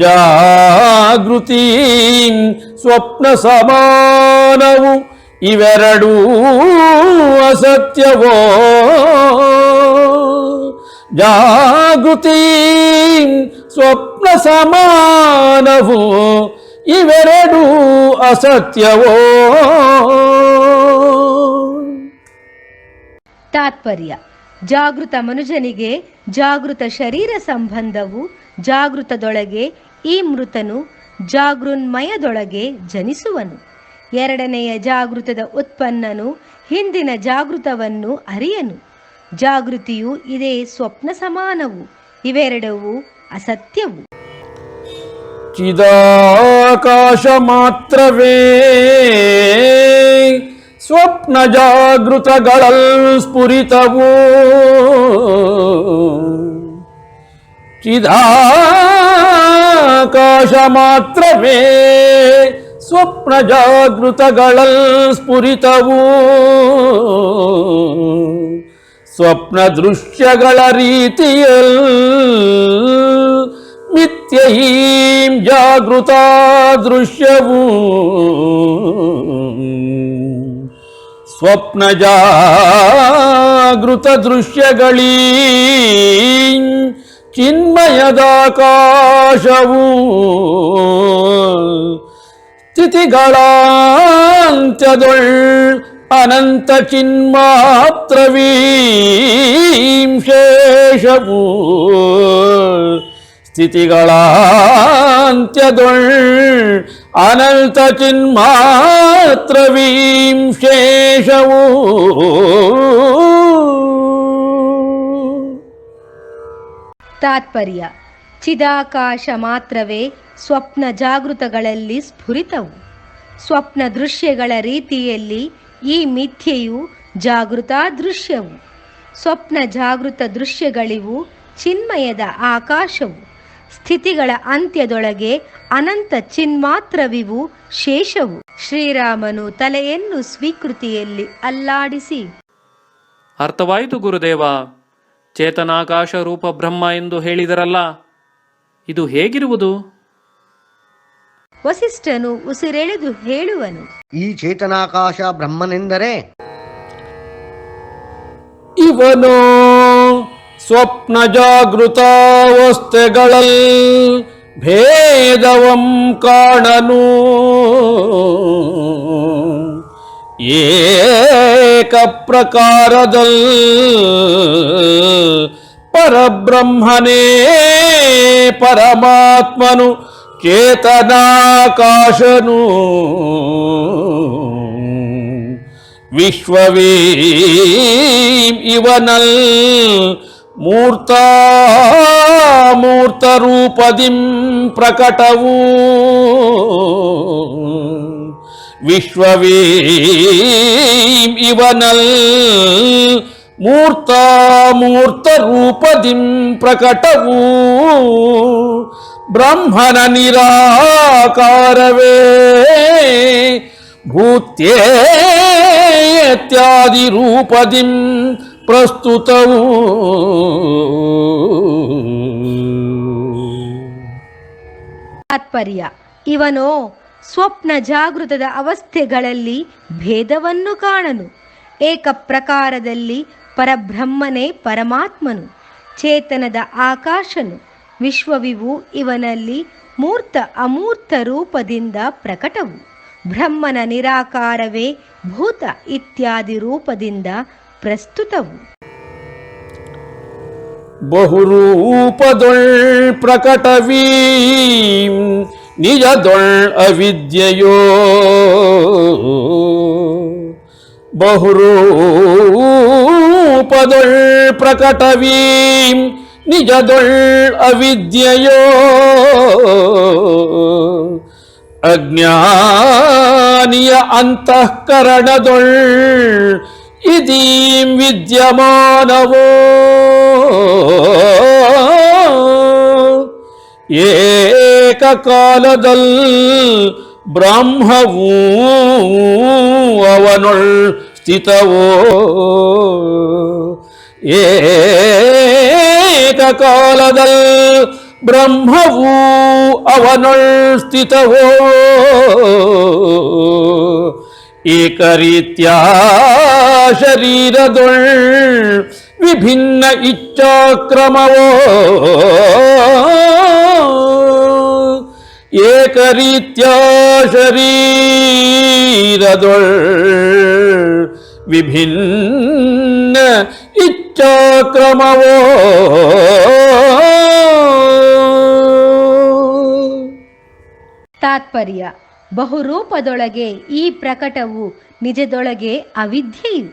ಜಾಗೃತಿ ಸ್ವಪ್ನ ಸಮಾನವು ಇವೆರಡೂ ಅಸತ್ಯವೋ. ಜಾಗೃತಿ ಸ್ವಪ್ನ ಸಮಾನವು ಇವೆರಡೂ ಅಸತ್ಯವೋ. ತಾತ್ಪರ್ಯ: ಜಾಗೃತ ಮನುಜನಿಗೆ ಜಾಗೃತ ಶರೀರ ಸಂಬಂಧವು. ಜಾಗೃತದೊಳಗೆ ಈ ಮೃತನು ಜಾಗೃನ್ಮಯದೊಳಗೆ ಜನಿಸುವನು. ಎರಡನೆಯ ಜಾಗೃತದ ಉತ್ಪನ್ನನು ಹಿಂದಿನ ಜಾಗೃತವನ್ನು ಅರಿಯನು. ಜಾಗೃತಿಯು ಇದೇ ಸ್ವಪ್ನ ಸಮಾನವು. ಇವೆರಡವು ಅಸತ್ಯವು. ಚಿದಾಕಾಶ ಮಾತ್ರವೇ ಸ್ವಪ್ನ ಜಾಗೃತಗಳಲ್ ಸ್ಫುರಿತವು. ಚಿದಾಕಾಶ ಮಾತ್ರವೇ ಸ್ವಪ್ನ ಜಾಗೃತಗಳಲ್ ಸ್ಫುರಿತವು. ಸ್ವಪ್ನ ದೃಶ್ಯಗಳ ರೀತಿಯಲ್ ಮಿಥ್ಯಹೀಂ ಜಾಗೃತ ದೃಶ್ಯವು. ಸ್ವಪ್ನ ಜಾಗೃತ ದೃಶ್ಯಗಳೀ ಚಿನ್ಮಯದಾಕಾಶವು. ಸ್ಥಿತಿಗಳಾಂತ್ಯದೊಳ್ ಅನಂತ ಚಿನ್ಮಾತ್ರವೀಂ ಶೇಷವು. ಸ್ಥಿತಿಗಳಾಂತ್ಯದೊಳ್ ಅನಂತ ಚಿನ್ಮಾತ್ರವೀಂ ಶೇಷವು. ತಾತ್ಪರ್ಯ: ಚಿದಾಕಾಶ ಮಾತ್ರವೇ ಸ್ವಪ್ನ ಜಾಗೃತಗಳಲ್ಲಿ ಸ್ಫುರಿತವು. ಸ್ವಪ್ನ ದೃಶ್ಯಗಳ ರೀತಿಯಲ್ಲಿ ಈ ಮಿಥ್ಯೆಯು ಜಾಗೃತ ದೃಶ್ಯವು. ಸ್ವಪ್ನ ಜಾಗೃತ ದೃಶ್ಯಗಳಿವು ಚಿನ್ಮಯದ ಆಕಾಶವು. ಸ್ಥಿತಿಗಳ ಅಂತ್ಯದೊಳಗೆ ಅನಂತ ಚಿನ್ಮಾತ್ರವಿವು ಶೇಷವು. ಶ್ರೀರಾಮನು ತಲೆಯನ್ನು ಸ್ವೀಕೃತಿಯಲ್ಲಿ ಅಲ್ಲಾಡಿಸಿ ಅರ್ಥವಾಯಿತು ಗುರುದೇವ. ಚೇತನಾಕಾಶ ರೂಪ ಬ್ರಹ್ಮ ಎಂದು ಹೇಳಿದರಲ್ಲ, ಇದು ಹೇಗಿರುವುದು? ವಸಿಷ್ಠನು ಉಸಿರೆಳೆದು ಹೇಳುವನು. ಈ ಚೇತನಾಕಾಶ ಬ್ರಹ್ಮನೆಂದರೆ ಇವನು ಸ್ವಪ್ನ ಜಾಗೃತಾವಸ್ಥೆಗಳಲ್ಲಿ ಭೇದವಂ ಕಾಣನು. ಏಕ ಪ್ರಕಾರದಲ್ಲಿ ಪರಬ್ರಹ್ಮನೇ ಪರಮಾತ್ಮನು ಚೇತನಾಕಾಶನು. ವಿಶ್ವವೇ ಇವನಲ್ ಮೂರ್ತ ರೂಪದಿಂ ಪ್ರಕಟವು. ವಿಶ್ವವೇ ಇವನಲ್ ಮೂರ್ತ ರೂಪದಿಂ ಪ್ರಕಟವು. ಬ್ರಹ್ಮನ ನಿರಾಕಾರವೇ ಭೂತ್ಯೇತ್ಯಾದಿ ರೂಪದಿಂ ಪ್ರಸ್ತುತವು. ತಾತ್ಪರ್ಯ: ಇವನೋ ಸ್ವಪ್ನ ಜಾಗೃತದ ಅವಸ್ಥೆಗಳಲ್ಲಿ ಭೇದವನ್ನು ಕಾಣನು. ಏಕ ಪ್ರಕಾರದಲ್ಲಿ ಪರಬ್ರಹ್ಮನೇ ಪರಮಾತ್ಮನು, ಚೇತನದ ಆಕಾಶನು. ವಿಶ್ವವಿವು ಇವನಲ್ಲಿ ಮೂರ್ತ ಅಮೂರ್ತ ರೂಪದಿಂದ ಪ್ರಕಟವು. ಬ್ರಹ್ಮನ ನಿರಾಕಾರವೇ ಭೂತ ಇತ್ಯಾದಿ ರೂಪದಿಂದ ಪ್ರಸ್ತುತವು. ಬಹುರೂಪದೊಳ್ ಪ್ರಕಟವೀ ನಿಜದೊಳ್ ಅವಿದ್ಯೆಯೋ. ಬಹುರೂಪದೊಳ್ ಪ್ರಕಟವೀ ನಿಜದೊಳ್ ಅವಿದ್ಯೆಯೋ. ಅಜ್ಞಾನಿಯ ಅಂತಃಕರಣದೊಳ್ ಇದೀಂ ವಿದ್ಯಮಾನವೋ. ಏಕಕಾಲದಲ್ ಬ್ರಹ್ಮವೂ ಅವನೊಳ್ ಸ್ಥಿತವೋ. ಏಕಕಾಲದಲ್ ಬ್ರಹ್ಮವೂ ಅವನೊಳ್ ಸ್ಥಿತವೋ. ಏಕರೀತ್ಯ ಶರೀರದೊಳ್ ವಿಭಿನ್ನ ಇಚ್ಛಾಕ್ರಮವೋ. ಏಕರೀತ್ಯ ಶರೀರದೊಳ್ ವಿಭಿನ್ನ ಇಚ್ಛಾಕ್ರಮವೋ. ತಾತ್ಪರ್ಯ: ಬಹುರೂಪದೊಳಗೆ ಈ ಪ್ರಕಟವು, ನಿಜದೊಳಗೆ ಅವಿದ್ಯೆಯು.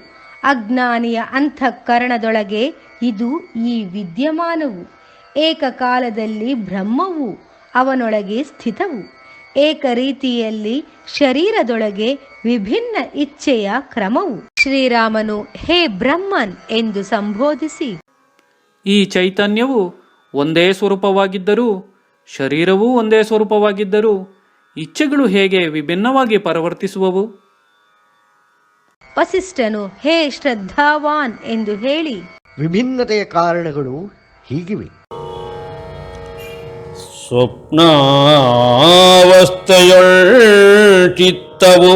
ಅಜ್ಞಾನಿಯ ಅಂತಃಕರಣದೊಳಗೆ ಇದು ಈ ವಿದ್ಯಮಾನವು. ಏಕಕಾಲದಲ್ಲಿ ಬ್ರಹ್ಮವು ಅವನೊಳಗೆ ಸ್ಥಿತವು. ಏಕ ರೀತಿಯಲ್ಲಿ ಶರೀರದೊಳಗೆ ವಿಭಿನ್ನ ಇಚ್ಛೆಯ ಕ್ರಮವು. ಶ್ರೀರಾಮನು ಹೇ ಬ್ರಹ್ಮನ್ ಎಂದು ಸಂಬೋಧಿಸಿ, ಈ ಚೈತನ್ಯವು ಒಂದೇ ಸ್ವರೂಪವಾಗಿದ್ದರೂ, ಶರೀರವೂ ಒಂದೇ ಸ್ವರೂಪವಾಗಿದ್ದರೂ ಇಚ್ಛೆಗಳು ಹೇಗೆ ವಿಭಿನ್ನವಾಗಿ ಪರಿವರ್ತಿಸುವವು? ವಸಿಷ್ಠನು ಹೇ ಶ್ರದ್ಧಾವಾನ್ ಎಂದು ಹೇಳಿ, ವಿಭಿನ್ನತೆಯ ಕಾರಣಗಳು ಹೀಗಿವೆ. ಸ್ವಪ್ನಾವಸ್ಥೆಯೊಳ್ ಚಿತ್ತವು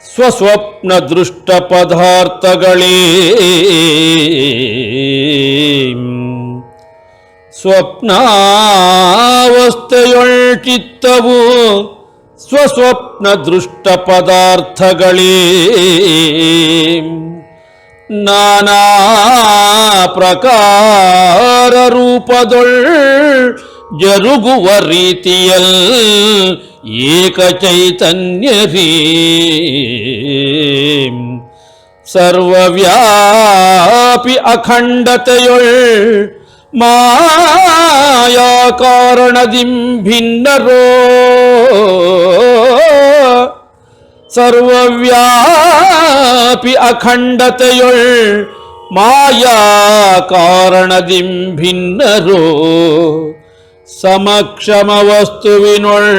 ಸ್ವಸ್ವಪ್ನ ದೃಷ್ಟ ಪದಾರ್ಥಗಳೇ. ಸ್ವಪ್ನಾವಸ್ಥೆಯೊಳ್ ಚಿತ್ತವು ಸ್ವಸ್ವಪ್ನ ದೃಷ್ಟ ಪದಾರ್ಥಗಳೇ. ನಾನಾ ಪ್ರಕಾರ ರೂಪದೊಳ್ ಜರುಗುವ ರೀತಿಯಲ್ ಏಕ ಚೈತನ್ಯರೇ. ಸರ್ವವ್ಯಾಪಿ ಅಖಂಡತೆಯೊಳ್ ಮಾಯಾ ಕಾರಣದಿಂ ಭಿನ್ನರೋ. ಸರ್ವವ್ಯಾಪಿ ಅಖಂಡತೆಯೊಳ್ ಮಾಯಾ ಕಾರಣದಿಂ ಭಿನ್ನರೋ. ಸಮಕ್ಷಮ ವಸ್ತುವಿನೊಳ್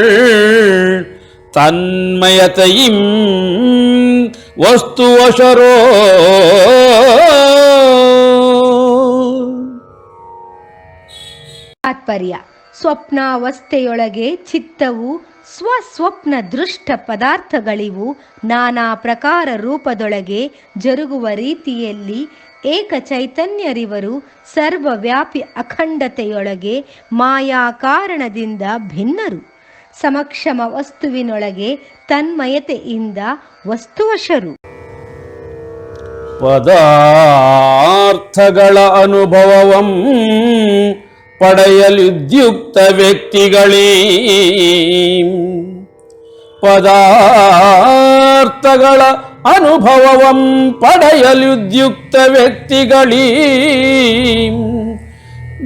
ತನ್ಮಯತೆಯಿಂ ವಸ್ತುವಶರೋ ತಾತ್ಪರ್ಯ: ಸ್ವಪ್ನಾವಸ್ಥೆಯೊಳಗೆ ಚಿತ್ತವು ಸ್ವಸ್ವಪ್ನ ದೃಷ್ಟ ಪದಾರ್ಥಗಳಿವು ನಾನಾ ಪ್ರಕಾರ ರೂಪದೊಳಗೆ ಜರುಗುವ ರೀತಿಯಲ್ಲಿ ಏಕ ಚೈತನ್ಯರಿವರು ಸರ್ವವ್ಯಾಪಿ ಅಖಂಡತೆಯೊಳಗೆ ಮಾಯಾ ಕಾರಣದಿಂದ ಭಿನ್ನರು. ಸಮಕ್ಷಮ ವಸ್ತುವಿನೊಳಗೆ ತನ್ಮಯತೆಯಿಂದ ವಸ್ತುವಶರು. ಪದಾರ್ಥಗಳ ಅನುಭವವಂ ಪಡೆಯಲುದ್ಯುಕ್ತ ವ್ಯಕ್ತಿಗಳೇ ಪದಾರ್ಥಗಳ ಅನುಭವವಂ ಪಡೆಯಲುದ್ಯುಕ್ತ ವ್ಯಕ್ತಿಗಳೀ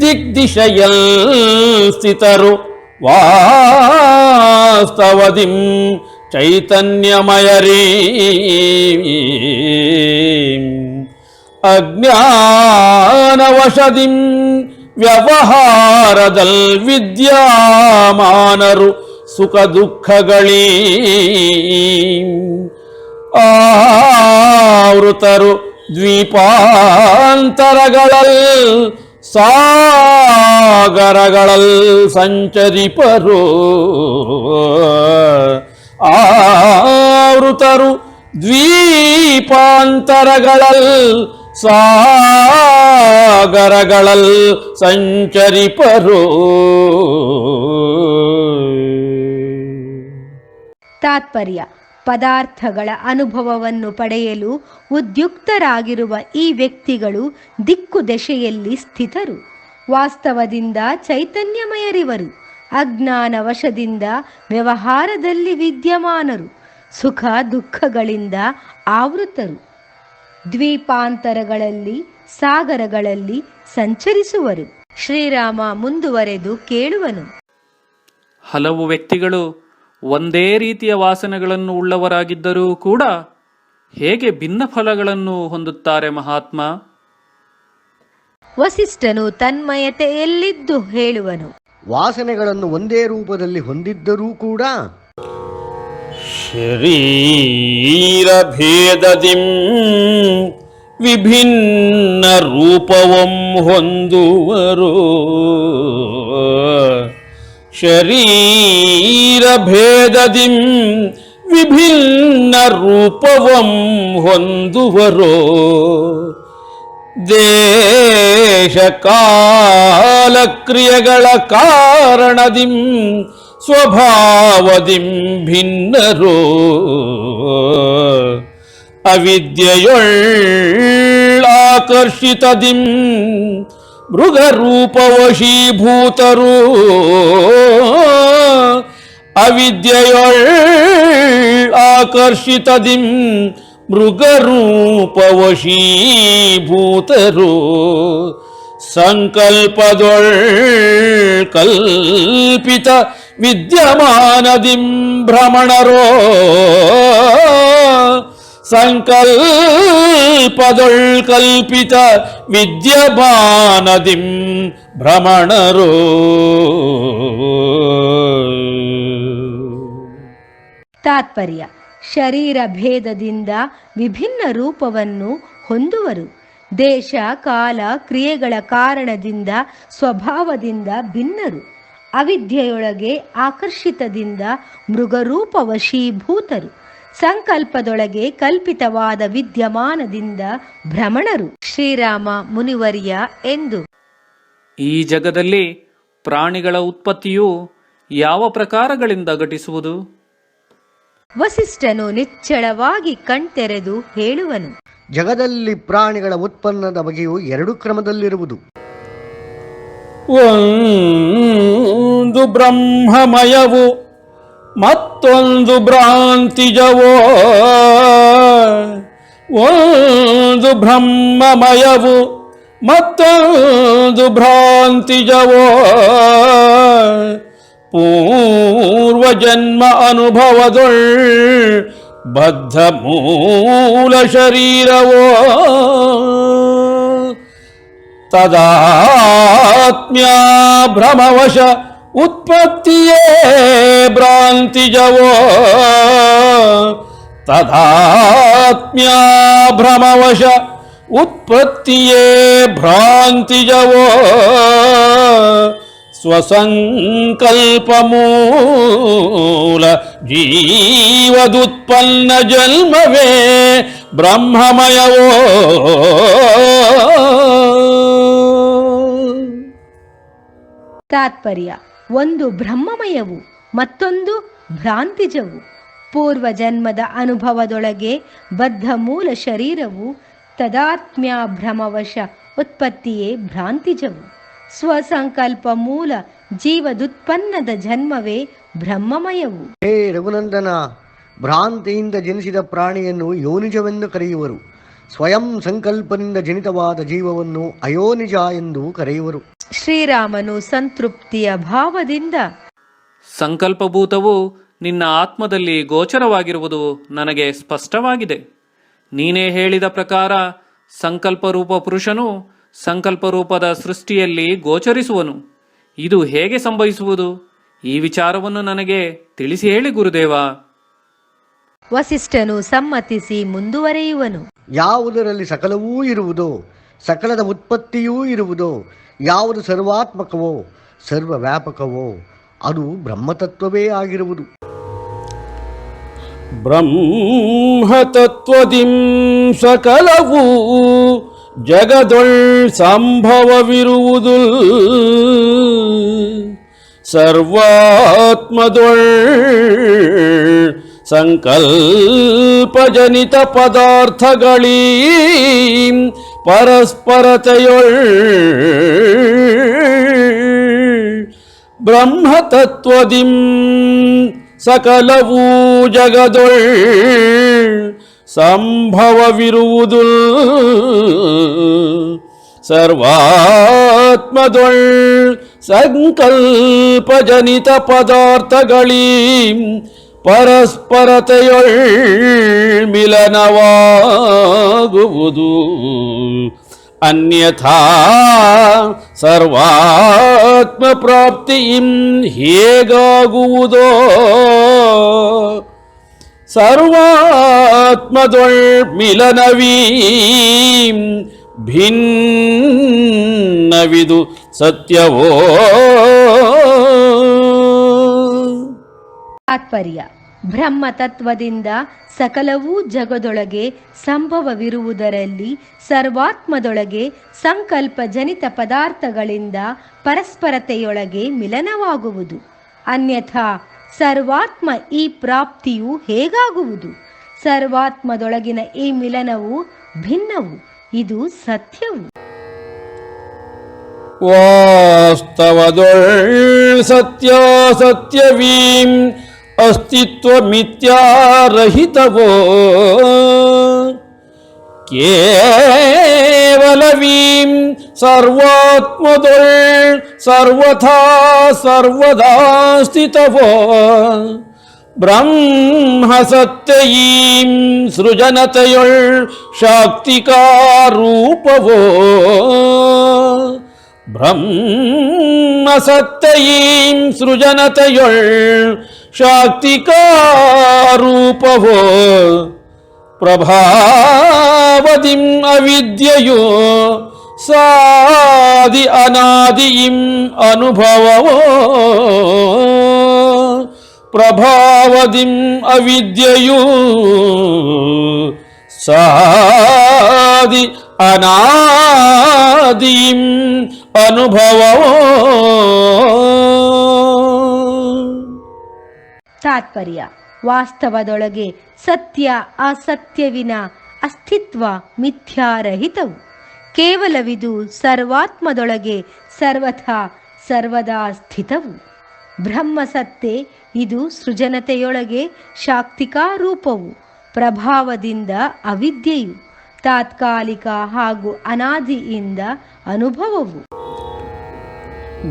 ದಿಗ್ದಿಶಯಲ್ ಸ್ಥಿತರು ವಾಸ್ತವದಿಂ ಚೈತನ್ಯಮಯರೇ ಅಜ್ಞಾನವಶದಿಂ ವ್ಯವಹಾರದಲ್ ವಿದ್ಯಾಮಾನರು ಸುಖ ದುಃಖಗಳೀ ಆವೃತರು ದ್ವೀಪಾಂತರಗಳಲ್ ಸಾಗರಗಳಲ್ ಸಂಚರಿಪರು ಆವೃತರು ದ್ವೀಪಾಂತರಗಳಲ್ ಸಾಗರಗಳಲ್ ಸಂಚರಿಪರು. ತಾತ್ಪರ್ಯ: ಪದಾರ್ಥಗಳ ಅನುಭವವನ್ನು ಪಡೆಯಲು ಉದ್ಯುಕ್ತರಾಗಿರುವ ಈ ವ್ಯಕ್ತಿಗಳು ದಿಕ್ಕು ದೆಶೆಯಲ್ಲಿ ಸ್ಥಿತರು, ವಾಸ್ತವದಿಂದ ಚೈತನ್ಯಮಯರಿವರು, ಅಜ್ಞಾನ ವಶದಿಂದ ವ್ಯವಹಾರದಲ್ಲಿ ವಿದ್ಯಮಾನರು, ಸುಖ ದುಃಖಗಳಿಂದ ಆವೃತರು, ದ್ವೀಪಾಂತರಗಳಲ್ಲಿ ಸಾಗರಗಳಲ್ಲಿ ಸಂಚರಿಸುವರು. ಶ್ರೀರಾಮ ಮುಂದುವರೆದು ಕೇಳುವನು. ಹಲವು ವ್ಯಕ್ತಿಗಳು ಒಂದೇ ರೀತಿಯ ವಾಸನೆಗಳನ್ನು ಉಳ್ಳವರಾಗಿದ್ದರೂ ಕೂಡ ಹೇಗೆ ಭಿನ್ನ ಫಲಗಳನ್ನು ಹೊಂದುತ್ತಾರೆ ಮಹಾತ್ಮ? ವಸಿಷ್ಠನು ತನ್ಮಯತೆಯಲ್ಲಿದ್ದು ಹೇಳುವನು. ವಾಸನೆಗಳನ್ನು ಒಂದೇ ರೂಪದಲ್ಲಿ ಹೊಂದಿದ್ದರೂ ಕೂಡ ಶರೀರ ಭೇದದಿಂ ವಿಭಿನ್ನ ರೂಪವಂ ಹೊಂದುವರು. ಶರೀರ ಭೇದದಿಂ ವಿಭಿನ್ನ ರೂಪವಂ ಹೊಂದುವರು. ದೇಶ ಕಾಲ ಕ್ರಿಯೆಗಳ ಕಾರಣದಿಂ ಸ್ವಭಾವದಿಂ ಭಿನ್ನರು. ಅವಿದ್ಯೆಯೊಳ್ಳಾಕರ್ಷಿತದಿಂ ಮೃಗರೂಪವಶೀಭೂತರು. ಅವಿದ್ಯೆಯೊಳ್ಳಾಕರ್ಷಿತದಿಂ ಮೃಗರೂಪವಶೀಭೂತರು. ಸಂಕಲ್ಪದೊಳ್ ಕಲ್ಪಿತ ವಿದ್ಯಮಾನದಿಂ ಭ್ರಮಣರೋ. ಸಂಕಲ್ಪದೊಳ್ ಕಲ್ಪಿತ ವಿದ್ಯಮಾನದಿಂ ಭ್ರಮಣರೋ. ತಾತ್ಪರ್ಯ: ಶರೀರ ಭೇದದಿಂದ ವಿಭಿನ್ನ ರೂಪವನ್ನು ಹೊಂದುವರು. ದೇಶ ಕಾಲ ಕ್ರಿಯೆಗಳ ಕಾರಣದಿಂದ ಸ್ವಭಾವದಿಂದ ಭಿನ್ನರು. ಅವಿದ್ಯೆಯೊಳಗೆ ಆಕರ್ಷಿತದಿಂದ ಮೃಗರೂಪ ವಶೀಭೂತರು. ಸಂಕಲ್ಪದೊಳಗೆ ಕಲ್ಪಿತವಾದ ವಿದ್ಯಮಾನದಿಂದ ಭ್ರಮಣರು. ಶ್ರೀರಾಮ ಮುನಿವರ್ಯ ಎಂದು. ಈ ಜಗದಲ್ಲಿ ಪ್ರಾಣಿಗಳ ಉತ್ಪತ್ತಿಯು ಯಾವ ಪ್ರಕಾರಗಳಿಂದ ಘಟಿಸುವುದು? ವಸಿಷ್ಠನು ನಿಚ್ಚಳವಾಗಿ ಕಣ್ತೆರೆದು ಹೇಳುವನು. ಜಗದಲ್ಲಿ ಪ್ರಾಣಿಗಳ ಉತ್ಪನ್ನದ ಬಗೆಯು ಎರಡು ಕ್ರಮದಲ್ಲಿರುವುದು. ಒಂದು ಬ್ರಹ್ಮಮಯವು, ಮತ್ತೊಂದು ಭ್ರಾಂತಿಜವೋ. ಒಂದು ಬ್ರಹ್ಮಮಯವು, ಮತ್ತೊಂದು ಭ್ರಾಂತಿಜವೋ. ಪೂರ್ವಜನ್ಮ ಅನುಭವದೊಳ್ ಬದ್ಧ ಮೂಲ ಶರೀರವೋ. ತದಾತ್ಮ್ಯ ಭ್ರಮವಶ ಉತ್ಪತ್ತಿಯೇ ಭ್ರಾಂತಿಜವೋ. ತದಾತ್ಮ್ಯ ಭ್ರಮವಶ ಉತ್ಪತ್ತಿಯೇ ಭ್ರಾಂತಿಜವೋ ಸ್ವಸಂಕಲ್ಪ ಮೂಲ ಜೀವದುತ್ಪನ್ನ ಜನ್ಮವೇ ಬ್ರಹ್ಮಮಯವೋ. ತಾತ್ಪರ್ಯ: ಒಂದು ಬ್ರಹ್ಮಮಯವು, ಮತ್ತೊಂದು ಭ್ರಾಂತಿಜವು. ಪೂರ್ವ ಜನ್ಮದ ಅನುಭವದೊಳಗೆ ಬದ್ಧ ಮೂಲ ಶರೀರವು ತದಾತ್ಮ್ಯ ಭ್ರಮವಶ ಉತ್ಪತ್ತಿಯೇ ಭ್ರಾಂತಿಜವು. ಸ್ವಸಂಕಲ್ಪ ಮೂಲ ಜೀವದುತ್ಪನ್ನದ ಜನ್ಮವೇ ಬ್ರಹ್ಮಮಯವು. ಹೇ ರಘುನಂದನ, ಭ್ರಾಂತಿಯಿಂದ ಜನಿಸಿದ ಪ್ರಾಣಿಯನ್ನು ಯೋನಿಜವೆಂದು ಕರೆಯುವರು. ಸ್ವಯಂ ಸಂಕಲ್ಪದಿಂದ ಜನಿತವಾದ ಜೀವವನ್ನು ಅಯೋನಿಜ ಎಂದು ಕರೆಯುವರು. ಶ್ರೀರಾಮನು ಸಂತೃಪ್ತಿಯ ಭಾವದಿಂದ ಸಂಕಲ್ಪಭೂತವು ನಿನ್ನ ಆತ್ಮದಲ್ಲಿ ಗೋಚರವಾಗಿರುವುದು ನನಗೆ ಸ್ಪಷ್ಟವಾಗಿದೆ. ನೀನೇ ಹೇಳಿದ ಪ್ರಕಾರ ಸಂಕಲ್ಪರೂಪ ಪುರುಷನು ಸಂಕಲ್ಪರೂಪದ ಸೃಷ್ಟಿಯಲ್ಲಿ ಗೋಚರಿಸುವನು. ಇದು ಹೇಗೆ ಸಂಭವಿಸುವುದು? ಈ ವಿಚಾರವನ್ನು ನನಗೆ ತಿಳಿಸಿ ಹೇಳಿ ಗುರುದೇವ. ವಸಿಷ್ಠನು ಸಮ್ಮತಿಸಿ ಮುಂದುವರೆಯುವನು. ಯಾವುದರಲ್ಲಿ ಸಕಲವೂ ಇರುವುದೋ, ಸಕಲದ ಉತ್ಪತ್ತಿಯೂ ಇರುವುದೋ, ಯಾವುದು ಸರ್ವಾತ್ಮಕವೋ ಸರ್ವವ್ಯಾಪಕವೋ ಅದು ಬ್ರಹ್ಮತತ್ವವೇ ಆಗಿರುವುದು. ಬ್ರಹ್ಮತತ್ವದಿಂ ಸಕಲವೂ ಜಗದೊಳ್ ಸಂಭವವಿರುವುದು ಸರ್ವಾತ್ಮದೊಳ್ ಸಂಕಲ್ಪಜನಿತ ಪದಾರ್ಥಗಳೀ ಪರಸ್ಪರತೆಯೊಳ್ ಬ್ರಹ್ಮತತ್ವದಿಂ ಸಕಲವೂ ಜಗದೊಳ್ ಸಂಭವವಿರುವುದು ಸರ್ವಾತ್ಮದೊಳ್ ಸಂಕಲ್ಪಜನಿತ ಪದಾರ್ಥಗಳೀ ಪರಸ್ಪರತೆಯೊಳ್ ಮಿಲನವಾಗುವುದು. ಅನ್ಯಥಾ ಸರ್ವಾತ್ಮ ಪ್ರಾಪ್ತಿಯಿಂ ಹೇಗಾಗುವುದೋ ಸರ್ವಾತ್ಮದೊಳ್ ಮಿಲನವೀಂ ಭಿನ್ನವಿದು ಸತ್ಯವೋ. ತಾತ್ಪರ್ಯ: ಬ್ರಹ್ಮತತ್ವದಿಂದ ಸಕಲವೂ ಜಗದೊಳಗೆ ಸಂಭವವಿರುವುದರಲ್ಲಿ ಸರ್ವಾತ್ಮದೊಳಗೆ ಸಂಕಲ್ಪ ಜನಿತ ಪದಾರ್ಥಗಳಿಂದ ಪರಸ್ಪರತೆಯೊಳಗೆ ಮಿಲನವಾಗುವುದು. ಅನ್ಯಥಾ ಸರ್ವಾತ್ಮ ಈ ಪ್ರಾಪ್ತಿಯು ಹೇಗಾಗುವುದು? ಸರ್ವಾತ್ಮದೊಳಗಿನ ಈ ಮಿಲನವು ಭಿನ್ನವು, ಇದು ಸತ್ಯವು. ವಾಸ್ತವದೊಳ್ ಸತ್ಯಾಸತ್ಯವೀಂ ಅಸ್ತಿತ್ವ ಮಿಥ್ಯಾರಹಿತವೋ ಕೇವಲವೀಂ ಸರ್ವಾತ್ಮದೊಳ್ ಸರ್ವಥಾ ಸರ್ವದಾ ಸ್ಥಿತವೋ ಬ್ರಹ್ಮ ಸತ್ಯೀಂ ಸೃಜನತೆಯೊಳ್ ಶಾಕ್ತಿಕಾರೂಪವೋ ಬ್ರಹ್ಮ ಸತ್ಯೀಂ ಸೃಜನತೆಯೊಳ್ ಶಾಕ್ತಿಕಾರೂಪವೋ ಪ್ರಭಾವದಿಂ ಅವಿದ್ಯೆಯೋ ಸಾದಿ ಅನಾದಿಯಿಂ ಅನುಭವವೋ ಪ್ರಭಾವದಿಂ ಅವಿದ್ಯೆಯೋ ಸಾದಿ ಅನಾದಿಯಿಂ ಅನುಭವವೋ. ತಾತ್ಪರ್ಯ: ವಾಸ್ತವದೊಳಗೆ ಸತ್ಯ ಅಸತ್ಯವಿನ ಅಸ್ತಿತ್ವ ಮಿಥ್ಯಾರಹಿತವು. ಕೇವಲವಿದು ಸರ್ವಾತ್ಮದೊಳಗೆ ಸರ್ವಥಾ ಸರ್ವದಾ ಸ್ಥಿತವು. ಬ್ರಹ್ಮಸತ್ತೆ ಇದು ಸೃಜನತೆಯೊಳಗೆ ಶಾಕ್ತಿಕಾರೂಪವು. ಪ್ರಭಾವದಿಂದ ಅವಿದ್ಯೆಯು ತಾತ್ಕಾಲಿಕ ಹಾಗೂ ಅನಾದಿಯಿಂದ ಅನುಭವವು.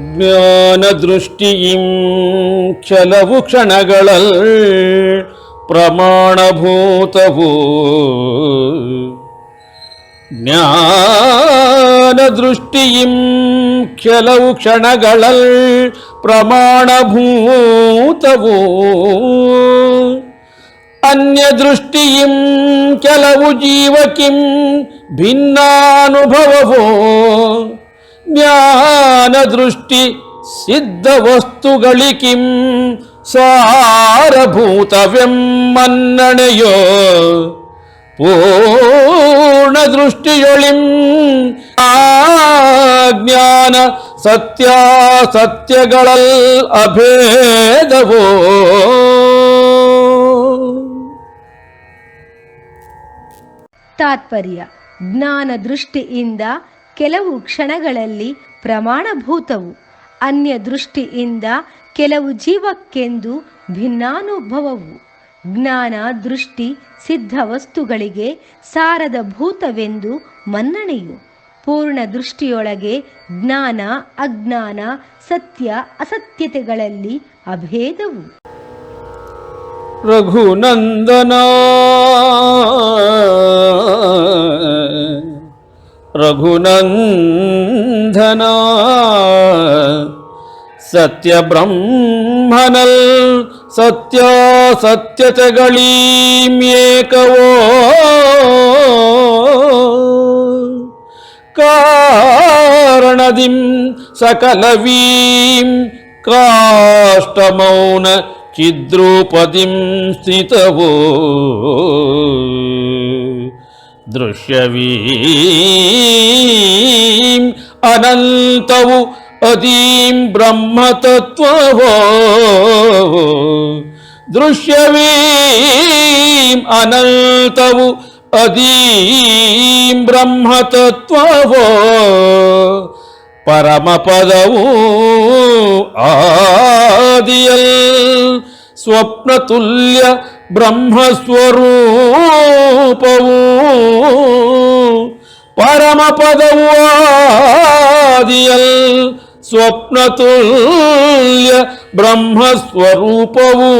ಜ್ಞಾನ ದೃಷ್ಟಿಯಿಂ ಕೆಲವು ಕ್ಷಣಗಳಲ್ ಪ್ರಮಾಣಭೂತವು ಜ್ಞಾನ ದೃಷ್ಟಿಯಿಂ ಕೆಲವು ಕ್ಷಣಗಳಲ್ ಪ್ರಮಾಣಭೂತವು ಅನ್ಯ ದೃಷ್ಟಿಯಿಂ ಕೆಲವು ಜೀವಕಿಂ ಭಿನ್ನಾನುಭವವೋ ಜ್ಞಾನ ದೃಷ್ಟಿ ಸಿದ್ಧ ವಸ್ತುಗಳಿಕಿಂ ಸಾರಭೂತವೆಮ್ಮನ್ನಣೆಯೋ ಪೂರ್ಣ ದೃಷ್ಟಿಯೊಳಿಂ ಜ್ಞಾನ ಸತ್ಯಾಸತ್ಯಗಳಲ್ ಅಭೇದವೋ. ತಾತ್ಪರ್ಯ: ಜ್ಞಾನ ದೃಷ್ಟಿಯಿಂದ ಕೆಲವು ಕ್ಷಣಗಳಲ್ಲಿ ಪ್ರಮಾಣಭೂತವು, ಅನ್ಯ ದೃಷ್ಟಿಯಿಂದ ಕೆಲವು ಜೀವಕ್ಕೆಂದು ಭಿನ್ನಾನುಭವವು. ಜ್ಞಾನ ದೃಷ್ಟಿ ಸಿದ್ಧ ವಸ್ತುಗಳಿಗೆ ಸಾರದ ಭೂತವೆಂದು ಮನ್ನಣೆಯು. ಪೂರ್ಣ ದೃಷ್ಟಿಯೊಳಗೆ ಜ್ಞಾನ ಅಜ್ಞಾನ ಸತ್ಯ ಅಸತ್ಯತೆಗಳಲ್ಲಿ ಅಭೇದವು. ರಘುನಂದನ ರಘುನಂದನ ಸತ್ಯ ಬ್ರಹ್ಮನಲ್ ಸತ್ಯಾಸತ್ಯತೆಗಳೀಮ್ಯೇಕವೋ ಕಾರಣದಿಂ ಸಕಲವೀಂ ಕಾಷ್ಟಮೌನ ಚಿದ್ರೂಪದಿಂ ಸ್ಥಿತವೋ ದೃಶ್ಯವೀಂ ಅನಂತವು ಅದೀಂ ಬ್ರಹ್ಮತತ್ವವೋ ದೃಶ್ಯವೀಂ ಅನಂತವು ಅದೀಂ ಬ್ರಹ್ಮತತ್ವವೋ ಪರಮಪದವು ಆದಿಯಲ್ ಸ್ವಪ್ನತುಲ್ಯ ಬ್ರಹ್ಮಸ್ವರೂಪವು ಪರಮಪದವು ಆದಿಯಲ್ ಸ್ವಪ್ನತುಲ್ಯ ಬ್ರಹ್ಮಸ್ವರೂಪವು.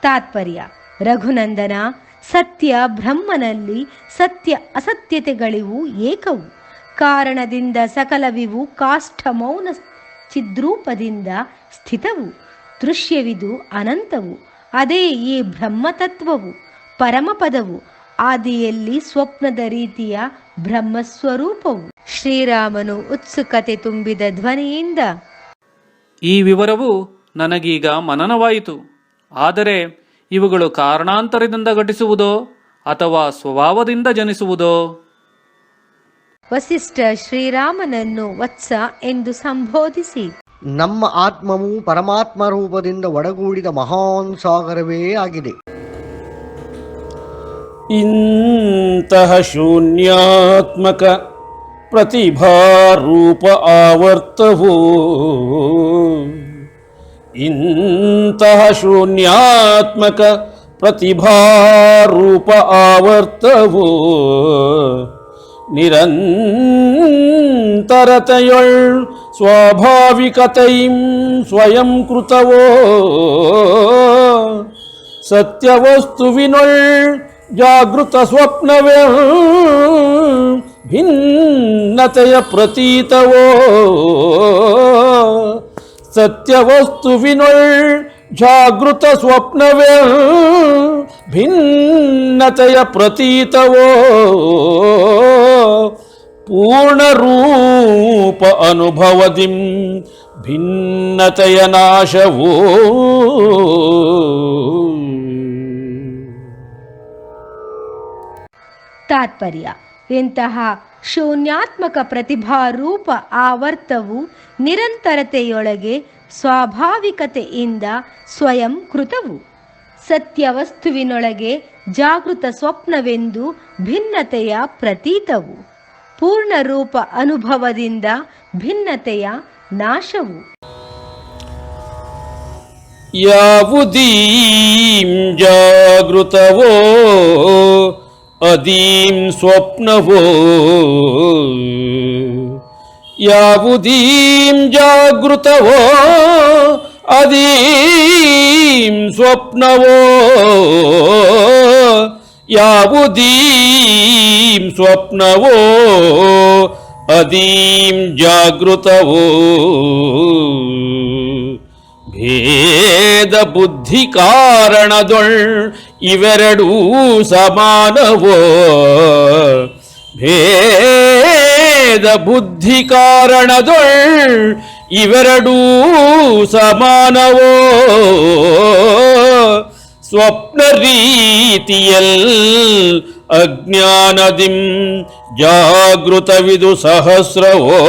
ತಾತ್ಪರ್ಯ: ರಘುನಂದನ, ಸತ್ಯ ಬ್ರಹ್ಮನಲ್ಲಿ ಸತ್ಯ ಅಸತ್ಯತೆಗಳಿವು ಏಕವು. ಕಾರಣದಿಂದ ಸಕಲವಿವು ಕಾಷ್ಠ ಮೌನ ಚಿದ್ರೂಪದಿಂದ ಸ್ಥಿತವು. ದೃಶ್ಯವಿದು ಅನಂತವು, ಅದೇ ಈ ಬ್ರಹ್ಮತತ್ವವು. ಪರಮಪದವು ಆದಿಯಲ್ಲಿ ಸ್ವಪ್ನದ ರೀತಿಯ ಬ್ರಹ್ಮಸ್ವರೂಪವು. ಶ್ರೀರಾಮನು ಉತ್ಸುಕತೆ ತುಂಬಿದ ಧ್ವನಿಯಿಂದ: ಈ ವಿವರವು ನನಗೀಗ ಮನನವಾಯಿತು. ಆದರೆ ಇವುಗಳು ಕಾರಣಾಂತರದಿಂದ ಘಟಿಸುವುದೋ ಅಥವಾ ಸ್ವಭಾವದಿಂದ ಜನಿಸುವುದೋ? ವಸಿಷ್ಠ ಶ್ರೀರಾಮನನ್ನು ವತ್ಸ ಎಂದು ಸಂಬೋಧಿಸಿ, ನಮ್ಮ ಆತ್ಮವು ಪರಮಾತ್ಮ ರೂಪದಿಂದ ಒಡಗೂಡಿದ ಮಹಾನ್ ಸಾಗರವೇ ಆಗಿದೆ. ಇಂತಹ ಶೂನ್ಯಾತ್ಮಕ ಪ್ರತಿಭಾರೂಪ ಆವರ್ತವೋ ಇಂತಹ ಶೂನ್ಯಾತ್ಮಕ ಪ್ರತಿಭಾರೂಪ ಆವರ್ತವೋ ನಿರಂತರತೆಯೊಳ್ ಸ್ವಾಭಾವಿಕತೆಯಿಂ ಸ್ವಯಂ ಕೃತವೋ ಸತ್ಯವಸ್ತುವಿನೊಳ್ ಜಾಗೃತ ಸ್ವಪ್ನವೇ ಭಿನ್ನತೆಯ ಪ್ರತೀತವೋ ಸತ್ಯವಸ್ತುವಿನೊಳ್ ಜಾಗೃತ ಸ್ವಪ್ನವೇ ಭಿನ್ನತೆಯ ಪ್ರತೀತವೋ ಪೂರ್ಣರೂಪ ಅನುಭವದಿಂ ಭಿನ್ನತೆಯ ನಾಶವೋ. ತಾತ್ಪರ್ಯ: ಇಂತಹ ಶೂನ್ಯಾತ್ಮಕ ಪ್ರತಿಭಾರೂಪ ಆವರ್ತವು ನಿರಂತರತೆಯೊಳಗೆ ಸ್ವಾಭಾವಿಕತೆಯಿಂದ ಸ್ವಯಂ ಕೃತವು. ಸತ್ಯವಸ್ತುವಿನೊಳಗೆ ಜಾಗೃತ ಸ್ವಪ್ನವೆಂದು ಭಿನ್ನತೆಯ ಪ್ರತೀತವು. ಪೂರ್ಣರೂಪ ಅನುಭವದಿಂದ ಭಿನ್ನತೆಯ ನಾಶವು. ಯಾವುದೀಂ ಜಾಗೃತವೋ ಅದೀಂ ಸ್ವಪ್ನವೋ ಯಾವುದೀಂ ಜಾಗೃತವೋ ಅದೀಂ ಸ್ವಪ್ನವೋ ಯಾವುದೀಂ ಸ್ವಪ್ನವೋ ಅದೀಂ ಜಾಗೃತವೋ ಭೇದ ಬುದ್ಧಿ ಕಾರಣದೊಳ್ ಇವೆರಡೂ ಸಮಾನವೋ. ಭೇದ ಬುದ್ಧಿ ಕಾರಣದೊಳ್ ಇವೆರಡೂ ಸಮಾನವೋ. ಸ್ವಪ್ನ ರೀತಿಯಲ್ ಅಜ್ಞಾನದಿಂ ಜಾಗೃತವಿದು ಸಹಸ್ರವೋ.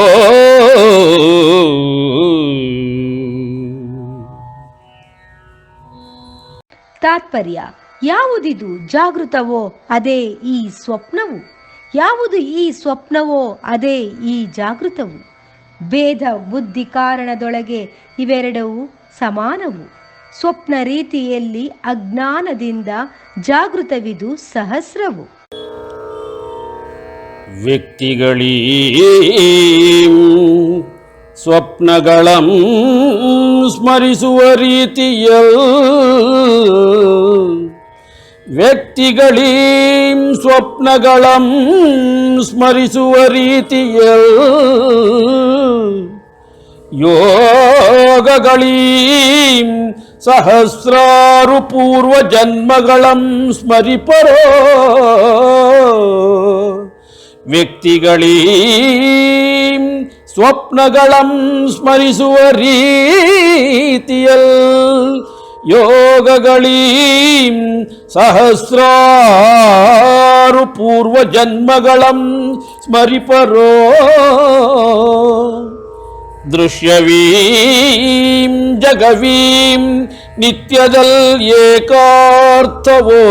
ತಾತ್ಪರ್ಯ: ಯಾವುದಿದು ಜಾಗೃತವೋ ಅದೇ ಈ ಸ್ವಪ್ನವು, ಯಾವುದು ಈ ಸ್ವಪ್ನವೋ ಅದೇ ಈ ಜಾಗೃತವು. ಭೇದ ಬುದ್ಧಿ ಕಾರಣದೊಳಗೆ ಇವೆರಡವು ಸಮಾನವು. ಸ್ವಪ್ನ ರೀತಿಯಲ್ಲಿ ಅಜ್ಞಾನದಿಂದ ಜಾಗೃತವಿದು ಸಹಸ್ರವು. ವ್ಯಕ್ತಿಗಳೀ ಸ್ವಪ್ನಗಳಂ ಸ್ಮರಿಸುವ ರೀತಿಯಲ್, ವ್ಯಕ್ತಿಗಳೀ ಸ್ವಪ್ನಗಳಂ ಸ್ಮರಿಸುವ ರೀತಿಯಲ್, ಯೋಗಗಳೀ ಸಹಸ್ರಾರು ಪೂರ್ವ ಜನ್ಮಗಳಂ ಸ್ಮರಿಪರೋ. ವ್ಯಕ್ತಿಗಳೀ ಸ್ವಪ್ನಗಳಂ ಸ್ಮರಿಸುವ ರೀತಿಯಲ್, ಯೋಗಗಳೀ ಸಹಸ್ರಾರು ಪೂರ್ವ ಜನ್ಮಗಳಂ ಸ್ಮರಿಪರೋ. ದೃಶ್ಯವೀಂ ಜಗವೀಂ ನಿತ್ಯದಲ್ ಏಕಾರ್ಥವೋ.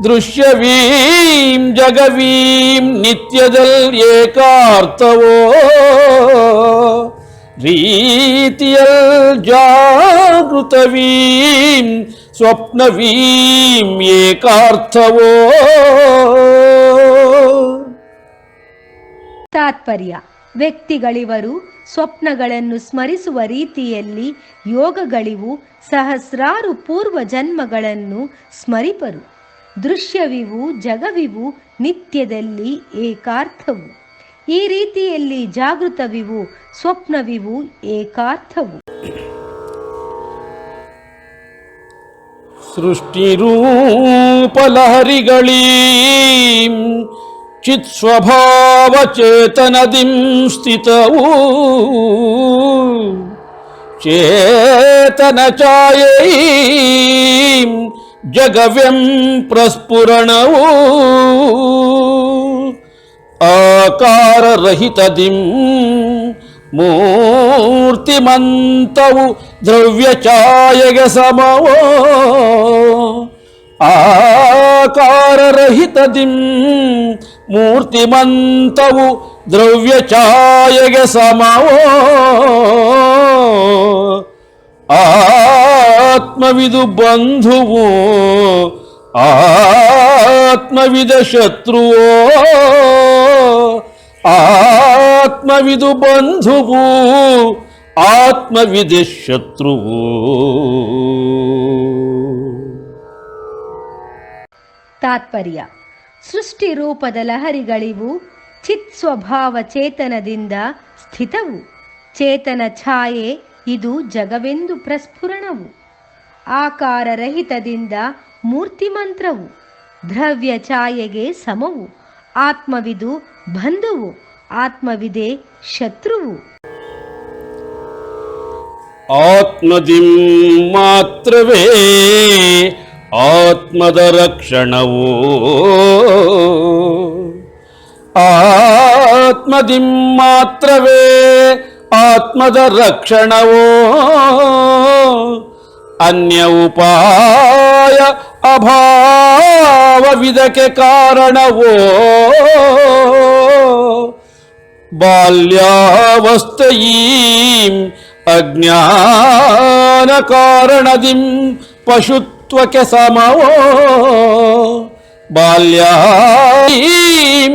ದೃಶ್ಯವೀಂ ಜಗವೀಂ ನಿತ್ಯದಲ್ ಏಕಾರ್ಥವೋ. ರೀತಿಯಲ್ ಜಾಗೃತವೀಂ ಸ್ವಪ್ನವೀಂ ಏಕಾರ್ಥವೋ. ತಾತ್ಪರ್ಯ: ವ್ಯಕ್ತಿಗಳಿವರು ಸ್ವಪ್ನಗಳನ್ನು ಸ್ಮರಿಸುವ ರೀತಿಯಲ್ಲಿ ಯೋಗಗಳಿವು ಸಹಸ್ರಾರು ಪೂರ್ವ ಜನ್ಮಗಳನ್ನು ಸ್ಮರಿಪರು. ದೃಶ್ಯವಿವು ಜಗವಿವು ನಿತ್ಯದಲ್ಲಿ ಏಕಾರ್ಥವು. ಈ ರೀತಿಯಲ್ಲಿ ಜಾಗೃತವಿವು ಸ್ವಪ್ನವಿವು ಏಕಾರ್ಥವು. ಸೃಷ್ಟಿರೂಪಲಹರಿಗಳೀ ಚಿತ್ ಸ್ವಭಾವ ಚೇತನದಿಂ ಸ್ಥಿತವೂ. ಚೇತನ ಛಾಯೈಂ ಜಗವ್ಯಂ ಪ್ರಸ್ಫುರಣವೂ. ಆಕಾರರಹಿತದಿಂ ಮೂರ್ತಿಮಂತವು ದ್ರವ್ಯ ಛಾಯೆಗೆ ಸಮವೋ. ಆಕಾರರಹಿತದಿಂ ಮೂರ್ತಿಮಂತವು ದ್ರವ್ಯ ಛಾಯೆಗೆ ಸಮವೋ. ಆತ್ಮವಿದು ಬಂಧುವು ಆತ್ಮವಿದ ಶತ್ರುವೋ. ಆತ್ಮವಿದು ಬಂಧುವು ಆತ್ಮವಿದ ಶತ್ರುವೋ. ತಾತ್ಪರ್ಯ: ಸೃಷ್ಟಿ ರೂಪದ ಲಹರಿಗಳಿವು ಚಿತ್ ಸ್ವಭಾವ ಚೇತನದಿಂದ ಸ್ಥಿತವು. ಚೇತನ ಛಾಯೆ ಇದು ಜಗವೆಂದು ಪ್ರಸ್ಫುರಣವು. ಆಕಾರರಹಿತದಿಂದ ಮೂರ್ತಿಮಂತ್ರವು ದ್ರವ್ಯ ಛಾಯೆಗೆ ಸಮವು. ಆತ್ಮವಿದು ಬಂಧುವು ಆತ್ಮವಿದೆ ಶತ್ರುವು. ಆತ್ಮದಿಂ ಮಾತ್ರವೇ ಆತ್ಮದ ರಕ್ಷಣವೋ. ಆತ್ಮದಿಂ ಮಾತ್ರವೇ ಆತ್ಮದ ರಕ್ಷಣವೋ. ಅನ್ಯ ಉಪಾಯ ಅಭಾವವಿದಕ್ಕೆ ಕಾರಣವೋ. ಬಾಲ್ಯಾವಸ್ಥೆಯೀಂ ಅಜ್ಞಾನ ಕಾರಣದಿಂ ಪಶುತ್ವಕ್ಕೆ ಸಮವೋ. ಬಾಲ್ಯೀಂ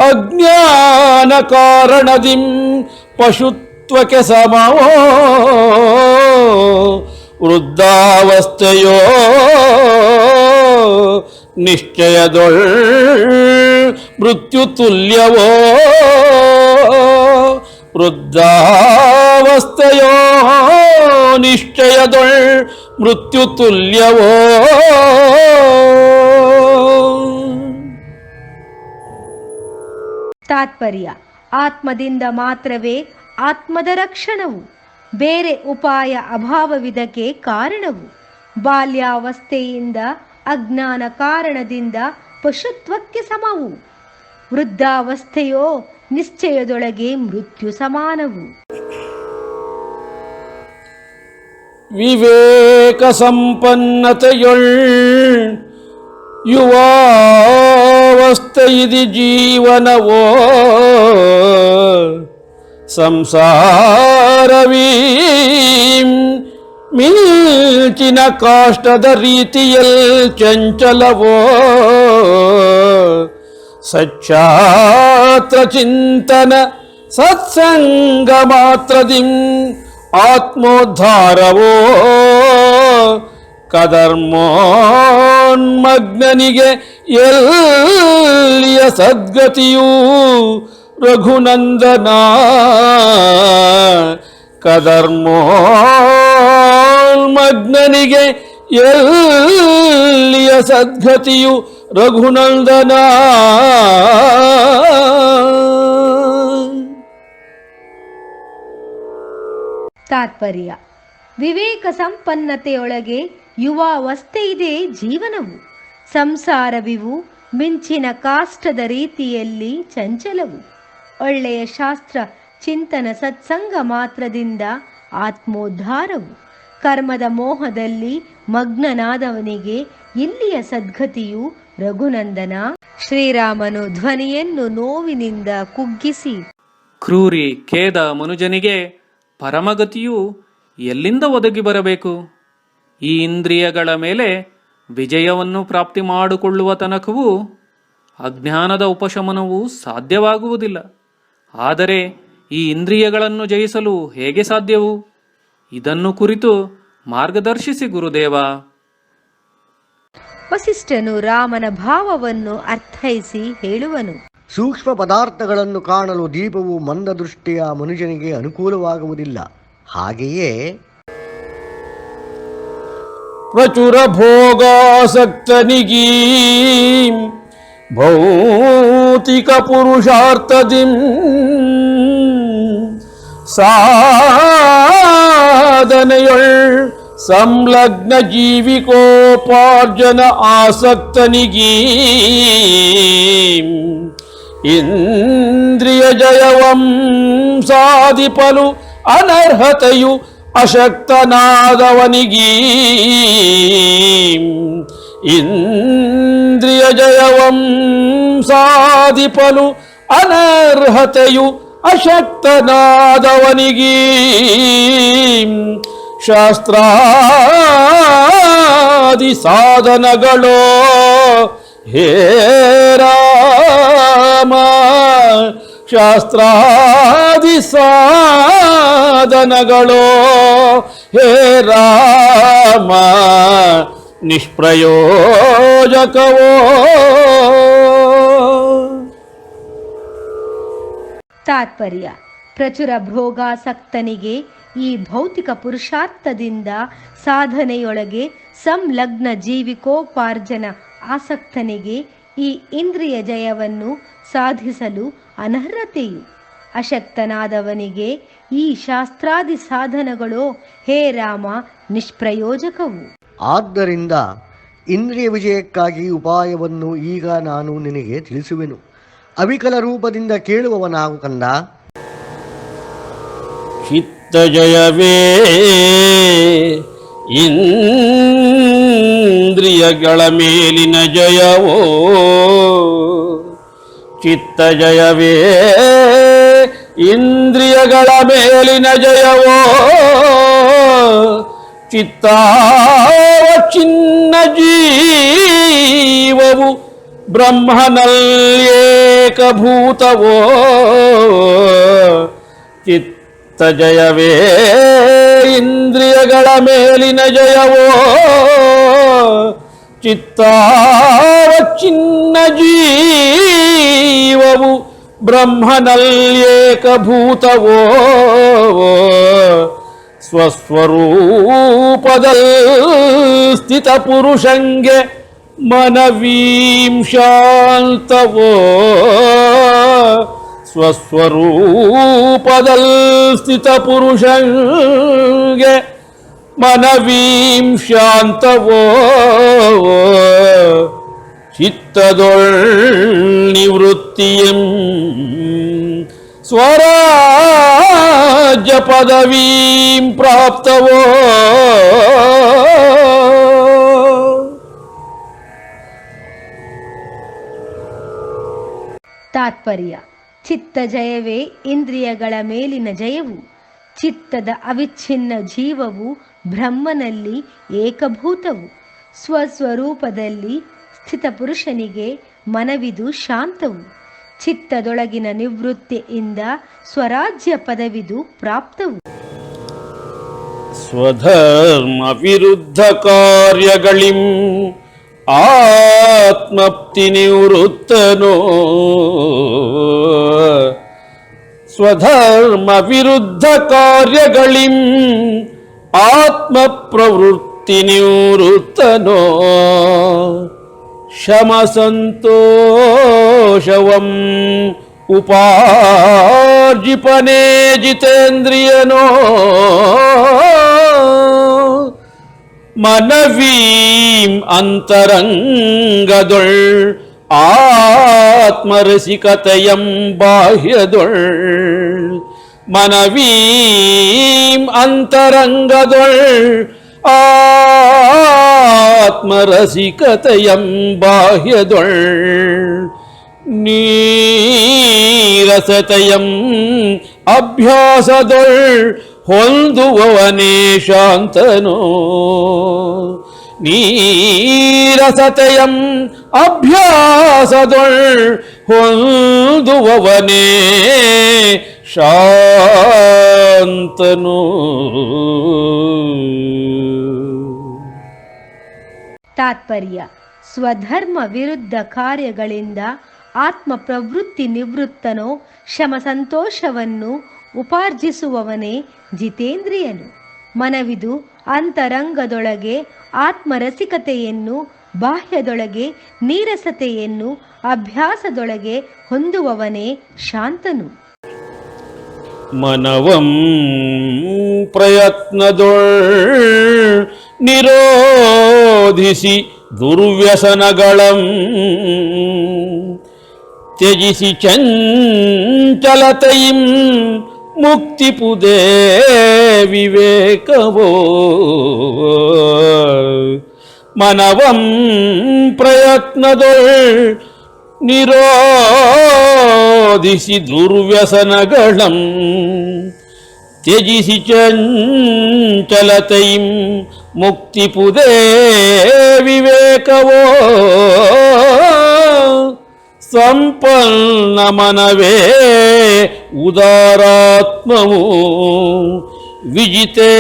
ಅಜ್ಞಾನ ಕಾರಣದಿಂ ಪಶುತ್ವಕ್ಕೆ ಸಮವೋ. ವೃದ್ಧಾವಸ್ಥೆಯೋ ನಿಶ್ಚಯದೊಳ್ ಮೃತ್ಯು ತುಲ್ಯವೋ. ವೃದ್ಧಾವಸ್ಥೆಯೋ ನಿಶ್ಚಯದೊಳ್ ಮೃತ್ಯು ತುಲ್ಯವೋ. ತಾತ್ಪರ್ಯ: ಆತ್ಮದಿಂದ ಮಾತ್ರವೇ ಆತ್ಮದ ರಕ್ಷಣವು, ಬೇರೆ ಉಪಾಯ ಅಭಾವವಿದಕ್ಕೆ ಕಾರಣವು. ಬಾಲ್ಯಾವಸ್ಥೆಯಿಂದ ಅಜ್ಞಾನ ಕಾರಣದಿಂದ ಪಶುತ್ವಕ್ಕೆ ಸಮವು. ವೃದ್ಧಾವಸ್ಥೆಯೋ ನಿಶ್ಚಯದೊಳಗೆ ಮೃತ್ಯು ಸಮಾನವು. ವಿವೇಕ ಸಂಪನ್ನತೆಯೊಳ್ ಯುವಾವಸ್ಥೆಯಿದಿ ಜೀವನವೋ. ಸಂಸಾರವೀಂ ಮಿಂಚಿನ ಕಾಷ್ಟದ ರೀತಿಯಲ್ ಚಂಚಲವೋ. ಸಚ್ಛಾತ್ರ ಚಿಂತನ ಸತ್ಸಂಗ ಮಾತ್ರದಿಂ ಆತ್ಮೋದ್ಧಾರವೋ. ಕದರ್ಮೋನ್ಮಗ್ನನಿಗೆ ಎಲ್ಲಿಯ ಸದ್ಗತಿಯೂ ರಘುನಂದನ. ಕದರ್ಮೋನ್ಮಗ್ನನಿಗೆ ಎಲ್ಲಿಯ ಸದ್ಗತಿಯು ರಘುನಂದನ. ತಾತ್ಪರ್ಯ: ವಿವೇಕ ಸಂಪನ್ನತೆಯೊಳಗೆ ಯುವಾವಸ್ಥೆಯಿದೆ ಜೀವನವು. ಸಂಸಾರವಿವು ಮಿಂಚಿನ ಕಾಷ್ಟದ ರೀತಿಯಲ್ಲಿ ಚಂಚಲವು. ಒಳ್ಳೆಯ ಶಾಸ್ತ್ರ ಚಿಂತನ ಸತ್ಸಂಗ ಮಾತ್ರದಿಂದ ಆತ್ಮೋದ್ಧಾರವು. ಕರ್ಮದ ಮೋಹದಲ್ಲಿ ಮಗ್ನನಾದವನಿಗೆ ಇಲ್ಲಿಯ ಸದ್ಗತಿಯು ರಘುನಂದನ. ಶ್ರೀರಾಮನು ಧ್ವನಿಯನ್ನು ನೋವಿನಿಂದ ಕುಗ್ಗಿಸಿ, ಕ್ರೂರಿ ಖೇದ ಮನುಜನಿಗೆ ಪರಮಗತಿಯು ಎಲ್ಲಿಂದ ಒದಗಿ ಬರಬೇಕು? ಈ ಇಂದ್ರಿಯಗಳ ಮೇಲೆ ವಿಜಯವನ್ನು ಪ್ರಾಪ್ತಿ ಮಾಡಿಕೊಳ್ಳುವ ತನಕವೂ ಅಜ್ಞಾನದ ಉಪಶಮನವು ಸಾಧ್ಯವಾಗುವುದಿಲ್ಲ. ಆದರೆ ಈ ಇಂದ್ರಿಯಗಳನ್ನು ಜಯಿಸಲು ಹೇಗೆ ಸಾಧ್ಯವು? ಇದನ್ನು ಕುರಿತು ಮಾರ್ಗದರ್ಶಿಸಿ ಗುರುದೇವ. ವಸಿಷ್ಠನು ರಾಮನ ಭಾವವನ್ನು ಅರ್ಥೈಸಿ ಹೇಳುವನು. ಸೂಕ್ಷ್ಮ ಪದಾರ್ಥಗಳನ್ನು ಕಾಣಲು ದೀಪವು ಮಂದದೃಷ್ಟಿಯ ಮನುಷ್ಯನಿಗೆ ಅನುಕೂಲವಾಗುವುದಿಲ್ಲ. ಹಾಗೆಯೇ ಪ್ರಚುರ ಭೋಗಾಸಕ್ತನಿಗೀ ಭೌತಿಕ ಪುರುಷಾರ್ಥದಿಂ ಸಾಧನೆಯೊಳ್ ಸಂಲಗ್ನ ಜೀವಿಕೋಪಾರ್ಜನ ಆಸಕ್ತನಿಗೀ ಇಂದ್ರಿಯ ಜಯವಂ ಸಾಧಿಪಲು ಅನರ್ಹತೆಯು ಅಶಕ್ತನಾದವನಿಗೀ ಇಂದ್ರಿಯ ಜಯವಂ ಸಾಧಿಪಲು ಅನರ್ಹತೆಯು ಅಶಕ್ತನಾದವನಿಗೀ ಶಾಸ್ತ್ರಾದಿ ಸಾಧನಗಳೋ ಹೇ ರಾಮ ಶಾಸ್ತ್ರಾದಿ ಸಾಧನಗಳೋ ಹೇ ರಾಮ ನಿಷ್ಪ್ರಯೋಜಕವೋ. ತಾತ್ಪರ್ಯ: ಪ್ರಚುರ ಭೋಗಾಸಕ್ತನಿಗೆ ಈ ಭೌತಿಕ ಪುರುಷಾರ್ಥದಿಂದ ಸಾಧನೆಯೊಳಗೆ ಸಂಲಗ್ನ ಜೀವಿಕೋಪಾರ್ಜನ ಆಸಕ್ತನಿಗೆ ಈ ಇಂದ್ರಿಯ ಜಯವನ್ನು ಸಾಧಿಸಲು ಅನರ್ಹತೆಯು ಅಶಕ್ತನಾದವನಿಗೆ ಈ ಶಾಸ್ತ್ರಾದಿ ಸಾಧನಗಳು ಹೇ ರಾಮ ನಿಷ್ಪ್ರಯೋಜಕವು. ಆದ್ದರಿಂದ ಇಂದ್ರಿಯ ವಿಜಯಕ್ಕಾಗಿ ಉಪಾಯವನ್ನು ಈಗ ನಾನು ನಿನಗೆ ತಿಳಿಸುವೆನು. ಅವಿಕಲ ರೂಪದಿಂದ ಕೇಳುವವನಾಗು ಕಂದ. ಚಿತ್ತಜಯವೇ ಇಂದ್ರಿಯಗಳ ಮೇಲಿನ ಜಯವೋ. ಚಿತ್ತಜಯವೇ ಇಂದ್ರಿಯಗಳ ಮೇಲಿನ ಜಯವೋ. ಚಿತ್ತಾವಚ್ಛಿನ್ನ ಜೀವವು ಬ್ರಹ್ಮನಲ್ಲೇಕಭೂತವೋ. ಚಿತ್ತಜಯವೇ ಇಂದ್ರಿಯಗಳ ಮೇಲಿನ ಜಯವೋ. ಚಿತ್ತಾವಚ್ಛಿನ್ನ ಜೀವವು ಬ್ರಹ್ಮನಲ್ಲೇಕಭೂತವೋ ಸ್ವಸ್ವರೂಪದಲ್ಲಿ ಸ್ಥಿತ ಪುರುಷಂಗೆ ಮನವೀಂ ಶಾಂತವೋ ಸ್ವಸ್ವರೂಪದಲ್ಲಿ ಸ್ಥಿತ ಪುರುಷಂಗೆ ಮನವೀಂ ಶಾಂತವೋ ಚಿತ್ತದೊಳ್ ನಿವೃತ್ತಿಯಂ ಸ್ವರಾಜ್ಯ ಪದವೀಂ ಪ್ರಾಪ್ತವೋ ತಾತ್ಪರ್ಯ: ಚಿತ್ತ ಜಯವೇ ಇಂದ್ರಿಯಗಳ ಮೇಲಿನ ಜಯವು. ಚಿತ್ತದ ಅವಿಚ್ಛಿನ್ನ ಜೀವವು ಬ್ರಹ್ಮನಲ್ಲಿ ಏಕಭೂತವು. ಸ್ವಸ್ವರೂಪದಲ್ಲಿ ಸ್ಥಿತ ಪುರುಷನಿಗೆ ಮನವಿದು ಶಾಂತವು. ಚಿತ್ತದೊಳಗಿನ ನಿವೃತ್ತಿಯಿಂದ ಸ್ವರಾಜ್ಯ ಪದವಿದು ಪ್ರಾಪ್ತವು. ಸ್ವಧರ್ಮ ವಿರುದ್ಧ ಕಾರ್ಯಗಳಿಂ ಆತ್ಮಪ್ತಿ ನಿವೃತ್ತನೋ ಸ್ವಧರ್ಮ ವಿರುದ್ಧ ಕಾರ್ಯಗಳಿಂ ಆತ್ಮ ಪ್ರವೃತ್ತಿ ನಿವೃತ್ತನೋ ಶಮ ಸಂತೋಷವಂ ಉಪಾರ್ಜಿಪನೇ ಜಿತೇಂದ್ರಿಯನೋ ಮನವೀಂ ಅಂತರಂಗದೊಳ್ ಆತ್ಮರಸಿಕತೆಯಂ ಬಾಹ್ಯದೊಳ್ ಮನವೀಂ ಅಂತರಂಗದೊಳ್ ಆತ್ಮರಸಿಕತೆಯಂ ಬಾಹ್ಯದೊಳ್ ನೀರಸತೆಯಂ ಅಭ್ಯಾಸದೊಳ್ ಹೊಂದುವವನೇ ಶಾಂತನೋ ನೀರಸತೆಯಂ ಅಭ್ಯಾಸದೊಳ್ ಹೊಂದುವವನೇ ಶಾಂತನೋ. ತಾತ್ಪರ್ಯ: ಸ್ವಧರ್ಮ ವಿರುದ್ಧ ಕಾರ್ಯಗಳಿಂದ ಆತ್ಮ ಪ್ರವೃತ್ತಿ ನಿವೃತ್ತನೋ ಶಮ ಸಂತೋಷವನ್ನು ಉಪಾರ್ಜಿಸುವವನೇ ಜಿತೇಂದ್ರಿಯನು. ಮನವಿದು ಅಂತರಂಗದೊಳಗೆ ಆತ್ಮರಸಿಕತೆಯನ್ನು, ಬಾಹ್ಯದೊಳಗೆ ನೀರಸತೆಯನ್ನು, ಅಭ್ಯಾಸದೊಳಗೆ ಹೊಂದುವವನೇ ಶಾಂತನು. ಮನವಂ ಪ್ರಯತ್ನದೊಳ್ ನಿರೋಧಿಸಿ ದುರ್ವ್ಯಸನಗಳಂ ತ್ಯಜಿಸಿ ಚಂಚಲತೆಯಿಂ ಮುಕ್ತಿ ಪುದೇ ವಿವೇಕವೋ ಮನವಂ ಪ್ರಯತ್ನದೊಳ್ ನಿರೋಧಿಸಿ ದುರ್ವ್ಯಸನಗಳಂ ತ್ಯಜಿಸಿ ಚಂಚಲತೆಯಿಂ ಮುಕ್ತಿ ಪುದೇ ವಿವೇಕವೋ ಸಂಪನ್ನ ಮನವೇ ಉದಾರಾತ್ಮವು ವಿಜಿತೇಂದ್ರಿಯವೋ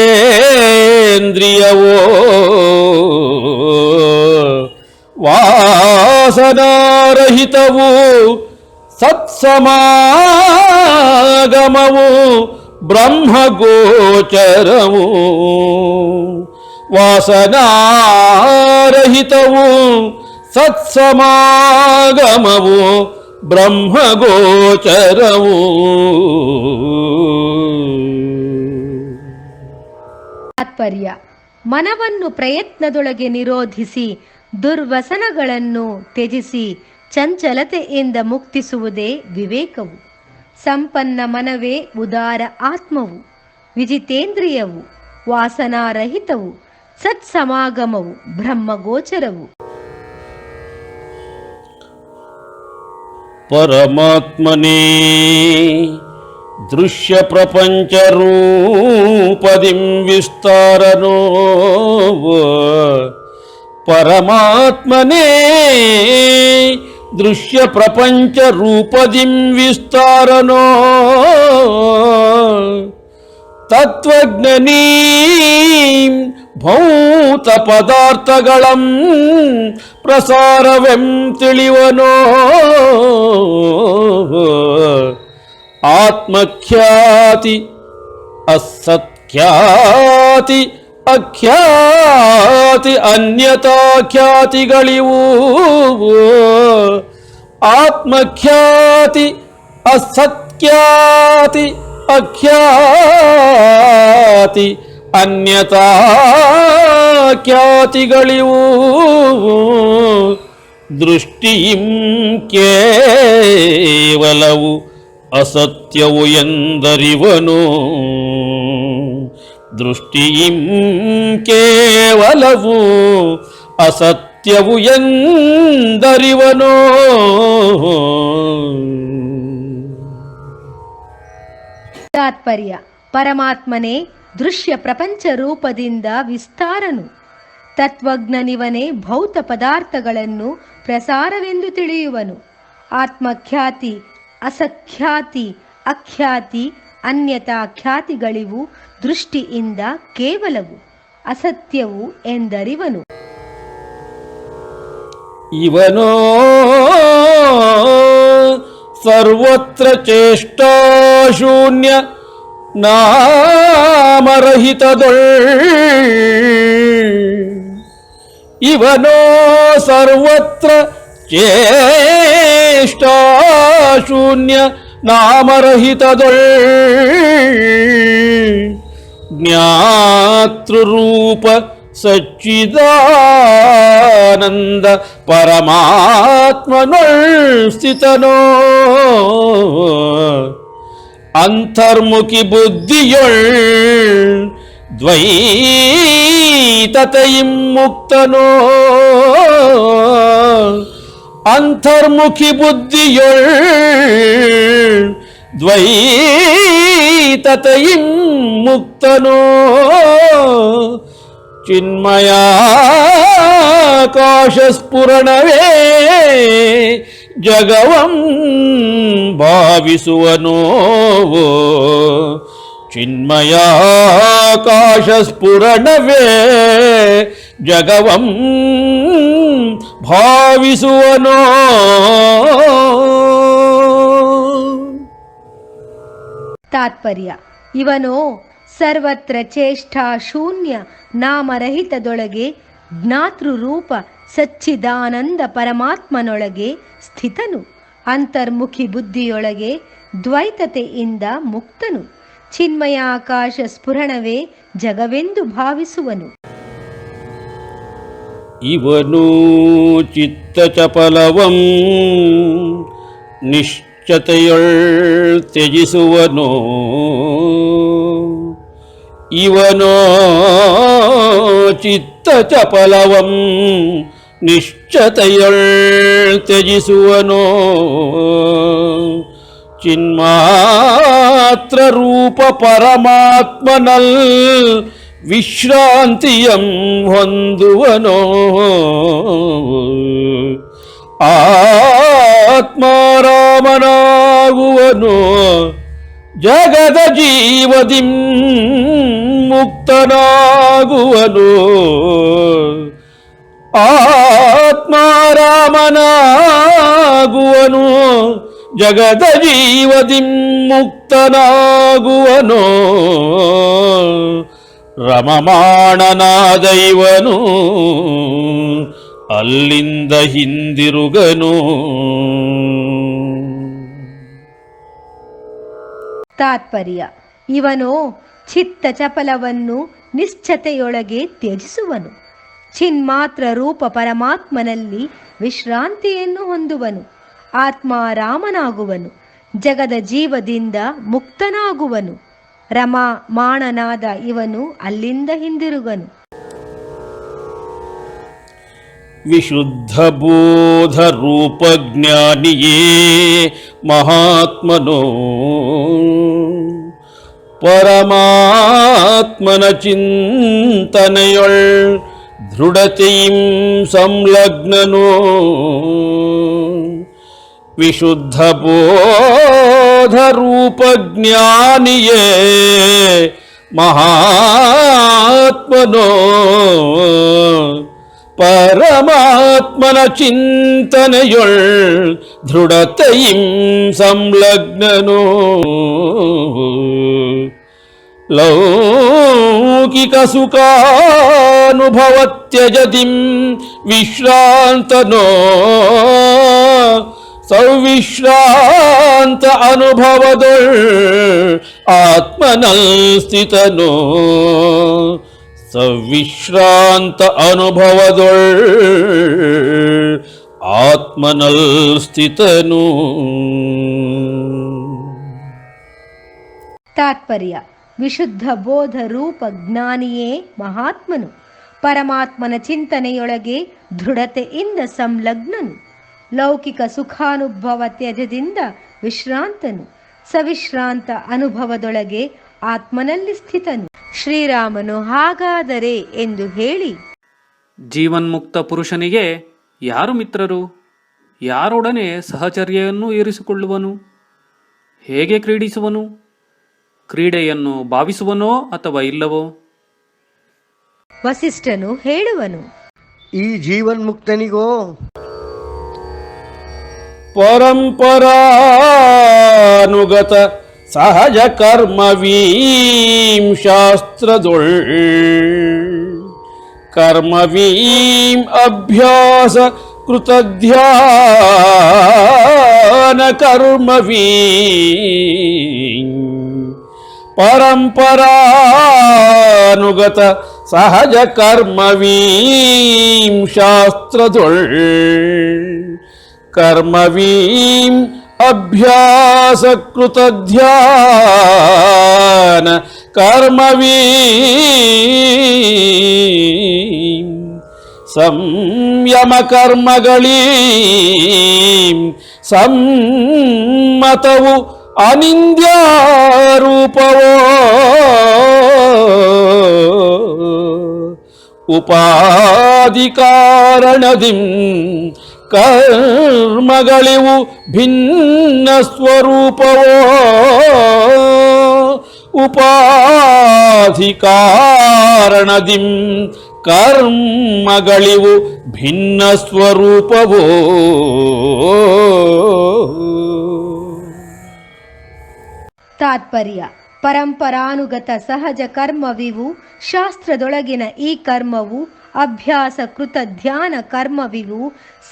ವಾಸನಾರಹಿತವು ಸತ್ಸಮಾಗಮವು ಬ್ರಹ್ಮಗೋಚರವು ವಾಸನಾರಹಿತವು ಸತ್ಸಮಾಗಮವು ಬ್ರಹ್ಮಗೋಚರವು. ತಾತ್ಪರ್ಯ: ಮನವನ್ನು ಪ್ರಯತ್ನದೊಳಗೆ ನಿರೋಧಿಸಿ ದುರ್ವ್ಯಸನಗಳನ್ನು ತ್ಯಜಿಸಿ ಚಂಚಲತೆಯಿಂದ ಮುಕ್ತಿಸುವುದೇ ವಿವೇಕವು. ಸಂಪನ್ನ ಮನವೇ ಉದಾರ ಆತ್ಮವು, ವಿಜಿತೇಂದ್ರಿಯವು, ವಾಸನಾರಹಿತವು, ಸತ್ಸಮಾಗಮವು, ಬ್ರಹ್ಮಗೋಚರವು. ಪರಮಾತ್ಮನೇ ದೃಶ್ಯ ಪ್ರಪಂಚ ರೂಪದಿಂ ವಿಸ್ತಾರನೋ ಪರಮಾತ್ಮನೇ ದೃಶ್ಯ ಪ್ರಪಂಚ ರೂಪದಿಂ ವಿಸ್ತಾರನೋ ತತ್ವಜ್ಞನೀಂ ಭೌತ ಪದಾರ್ಥಗಳಂ ಪ್ರಸಾರವೆಂ ತಿಳಿವನೋ ಆತ್ಮಖ್ಯಾತಿ ಅಸತ್ಖ್ಯಾತಿ ಅಖ್ಯಾತಿ ಅನ್ಯತಾಖ್ಯಾತಿಗಳಿವು ಆತ್ಮಖ್ಯಾತಿ ಅಸತ್ಖ್ಯಾತಿ ಅಖ್ಯಾತಿ ಅನ್ಯತಾಖ್ಯಾತಿಗಳಿವು ದೃಷ್ಟಿಯಿಂ ಕೇವಲವು ಅಸತ್ಯವು ಎಂದರಿವನು ದೃಷ್ಟಿಯಿಂ ಕೇವಲವು ಅಸತ್ಯವು ಎಂದರಿವನು ತಾತ್ಪರ್ಯ ಪರಮಾತ್ಮನೇ ದೃಶ್ಯ ಪ್ರಪಂಚ ರೂಪದಿಂದ ವಿಸ್ತಾರನು. ತತ್ವಜ್ಞನಿವನೇ ಭೌತ ಪದಾರ್ಥಗಳನ್ನು ಪ್ರಸಾರವೆಂದು ತಿಳಿಯುವನು. ಆತ್ಮಖ್ಯಾತಿ ಅಸಖ್ಯಾತಿ ಅಖ್ಯಾತಿ ಅನ್ಯತಾ ಖ್ಯಾತಿಗಳಿವು ದೃಷ್ಟಿಯಿಂದ ಕೇವಲವು ಅಸತ್ಯವು ಎಂದರಿವನು. ಇವನೋ ಸರ್ವತ್ರ ಚೇಷ್ಟಾಶೂನ್ಯ ನಾಮರಹಿತದೊಳ್ ಇವನೋ ಸರ್ವತ್ರ ಚೇಷ್ಟಾಶೂನ್ಯ ನಾಮರಹಿತದೊಳ್ ಜ್ಞಾತೃರೂಪ ಸಚ್ಚಿದಾನಂದ ಪರಮಾತ್ಮನೊಳ್ ಸ್ಥಿತನೋ ಅಂತರ್ಮುಖಿ ಬುದ್ಧಿಯೊಳ್ ದ್ವೈತತೆಯಿಂ ಮುಕ್ತನೋ ಅಂತರ್ಮುಖಿ ಬುದ್ಧಿಯೊಳ್ ದ್ವೈತತೆಯಿಂ ಮುಕ್ತನೋ ಚಿನ್ಮಯಾಕಾಶಸ್ಫುರಣವೇ ಜಗವಂ ಭಾವಿಸುವನೋ ಚಿನ್ಮಯಾಕಾಶಸ್ಫುರಣವೇ ಜಗವಂ ಭಾವಿಸುವನೋ ತಾತ್ಪರ್ಯ ಇವನೋ ಸರ್ವತ್ರ ಚೇಷ್ಟಾ ಶೂನ್ಯ ನಾಮರಹಿತದೊಳಗೆ ಜ್ಞಾತೃರೂಪ ಸಚ್ಚಿದಾನಂದ ಪರಮಾತ್ಮನೊಳಗೆ ಸ್ಥಿತನು. ಅಂತರ್ಮುಖಿ ಬುದ್ಧಿಯೊಳಗೆ ದ್ವೈತತೆಯಿಂದ ಮುಕ್ತನು. ಚಿನ್ಮಯಾಕಾಶ ಸ್ಫುರಣವೇ ಜಗವೆಂದು ಭಾವಿಸುವನು. ಇವನು ಚಿತ್ತಚಪಲವಂ ನಿಶ್ಚತೆಯೊಳ್ ತ್ಯಜಿಸುವನೋ ಇವನೋ ಚಿತ್ತಚಪಲವಂ ನಿಶ್ಚತೆಯೊಳ್ ತ್ಯಜಿಸುವನೋ ಚಿನ್ಮಾತ್ರ ರೂಪ ಪರಮಾತ್ಮನಲ್ ವಿಶ್ರಾಂತಿಯಂ ಹೊಂದುವನೋ ಆತ್ಮಾರಾಮನಾಗುವನು ಜಗದ ಜೀವದಿಂ ಮುಕ್ತನಾಗುವನು ಆತ್ಮಾರಾಮನಾಗುವನು ಜಗದ ಜೀವದಿಂ ಮುಕ್ತನಾಗುವನು ರಮಮಾಣನಾದೈವನು ಅಲ್ಲಿಂದ ಹಿಂದಿರುಗನು. ತಾತ್ಪರ್ಯ ಇವನೋ ಚಿತ್ತ ಚಪಲವನ್ನು ನಿಶ್ಚತೆಯೊಳಗೆ ತ್ಯಜಿಸುವನು. ಚಿನ್ಮಾತ್ರ ರೂಪ ಪರಮಾತ್ಮನಲ್ಲಿ ವಿಶ್ರಾಂತಿಯನ್ನು ಹೊಂದುವನು. ಆತ್ಮಾರಾಮನಾಗುವನು. ಜಗದ ಜೀವದಿಂದ ಮುಕ್ತನಾಗುವನು. ರಮಾ ಮಾಣನಾದ ಇವನು ಅಲ್ಲಿಂದ ಹಿಂದಿರುಗನು. ವಿಶುದ್ಧ ಬೋಧ ರೂಪ ಜ್ಞಾನಿಯೇ ಮಹಾತ್ಮನೋ ಪರಮಾತ್ಮನ ಚಿಂತನೆಯೊಳ್ ದೃಢತೆಯಿಂ ಸಂಲಗ್ನನೋ ವಿಶುದ್ಧ ಬೋಧ ರೂಪ ಜ್ಞಾನಿಯೇ ಮಹಾತ್ಮನೋ ಪರಮಾತ್ಮನ ಚಿಂತನೆಯೊಳ್ ದೃಢತೆಯಿಂ ಸಂಲಗ್ನನೋ ಲೌಕಿಕ ಸುಖಾನುಭವತ್ಯಜತಿಂ ವಿಶ್ರಾಂತನೋ ಸೌವಿಶ್ರಾಂತ ಅನುಭವದೊಳ್ ಆತ್ಮನಲ್ ಸ್ಥಿತನೋ ಸವಿಶ್ರಾಂತ ಅನುಭವದೊಳ್ ಆತ್ಮನಲ್ ಸ್ಥಿತನು. ತಾತ್ಪರ್ಯ: ವಿಶುದ್ಧ ಬೋಧ ರೂಪ ಜ್ಞಾನಿಯೇ ಮಹಾತ್ಮನು. ಪರಮಾತ್ಮನ ಚಿಂತನೆಯೊಳಗೆ ದೃಢತೆಯಿಂದ ಸಂಲಗ್ನನು. ಲೌಕಿಕ ಸುಖಾನುಭವ ತ್ಯಜದಿಂದ ವಿಶ್ರಾಂತನು. ಸವಿಶ್ರಾಂತ ಅನುಭವದೊಳಗೆ ಆತ್ಮನಲ್ಲಿ ಸ್ಥಿತನು. ಶ್ರೀರಾಮನು ಹಾಗಾದರೆ ಎಂದು ಹೇಳಿ, ಜೀವನ್ಮುಕ್ತ ಪುರುಷನಿಗೆ ಯಾರು ಮಿತ್ರರು? ಯಾರೊಡನೆ ಸಹಚರ್ಯವನ್ನು ಇರಿಸಿಕೊಳ್ಳುವನು? ಹೇಗೆ ಕ್ರೀಡಿಸುವನು? ಕ್ರೀಡೆಯನ್ನು ಭಾವಿಸುವನೋ ಅಥವಾ ಇಲ್ಲವೋ? ವಸಿಷ್ಠನು ಹೇಳುವನು, ಈ ಜೀವನ್ಮುಕ್ತನಿಗೋ ಪರಂಪರಾನುಗತ ಸಹಜ ಕರ್ಮವೀಂ ಶಾಸ್ತ್ರದೊಳ್ ಕರ್ಮವೀಂ ಅಭ್ಯಾಸ ಕೃತಧ್ಯಾನ ಕರ್ಮವೀಂ ಪರಂಪರಾನುಗತ ಸಹಜ ಕರ್ಮವೀಂ ಶಾಸ್ತ್ರದೊಳ್ ಕರ್ಮವೀಂ ಅಭ್ಯಾಸ ಕೃತಧ್ಯಾನ ಕರ್ಮವೀಂ ಸಂಯಮ ಕರ್ಮಗಳೀಂ ಸಮ್ಮತವು ಅನಿಂದ್ಯಾರೂಪವೋ ಉಪಾಧಿ ಕಾರಣದಿಂ ಕರ್ಮಗಳಿವು ಭಿನ್ನ ಸ್ವರೂಪವೋ ಉಪಾಧಿ ಕಾರಣದಿಂ ಕರ್ಮಗಳಿವು ಭಿನ್ನ ಸ್ವರೂಪವೋ. ತಾತ್ಪರ್ಯ: ಪರಂಪರಾನುಗತ ಸಹಜ ಕರ್ಮವಿವು ಶಾಸ್ತ್ರದೊಳಗಿನ ಈ ಕರ್ಮವು, ಅಭ್ಯಾಸ ಕೃತ ಧ್ಯಾನ ಕರ್ಮವಿವು,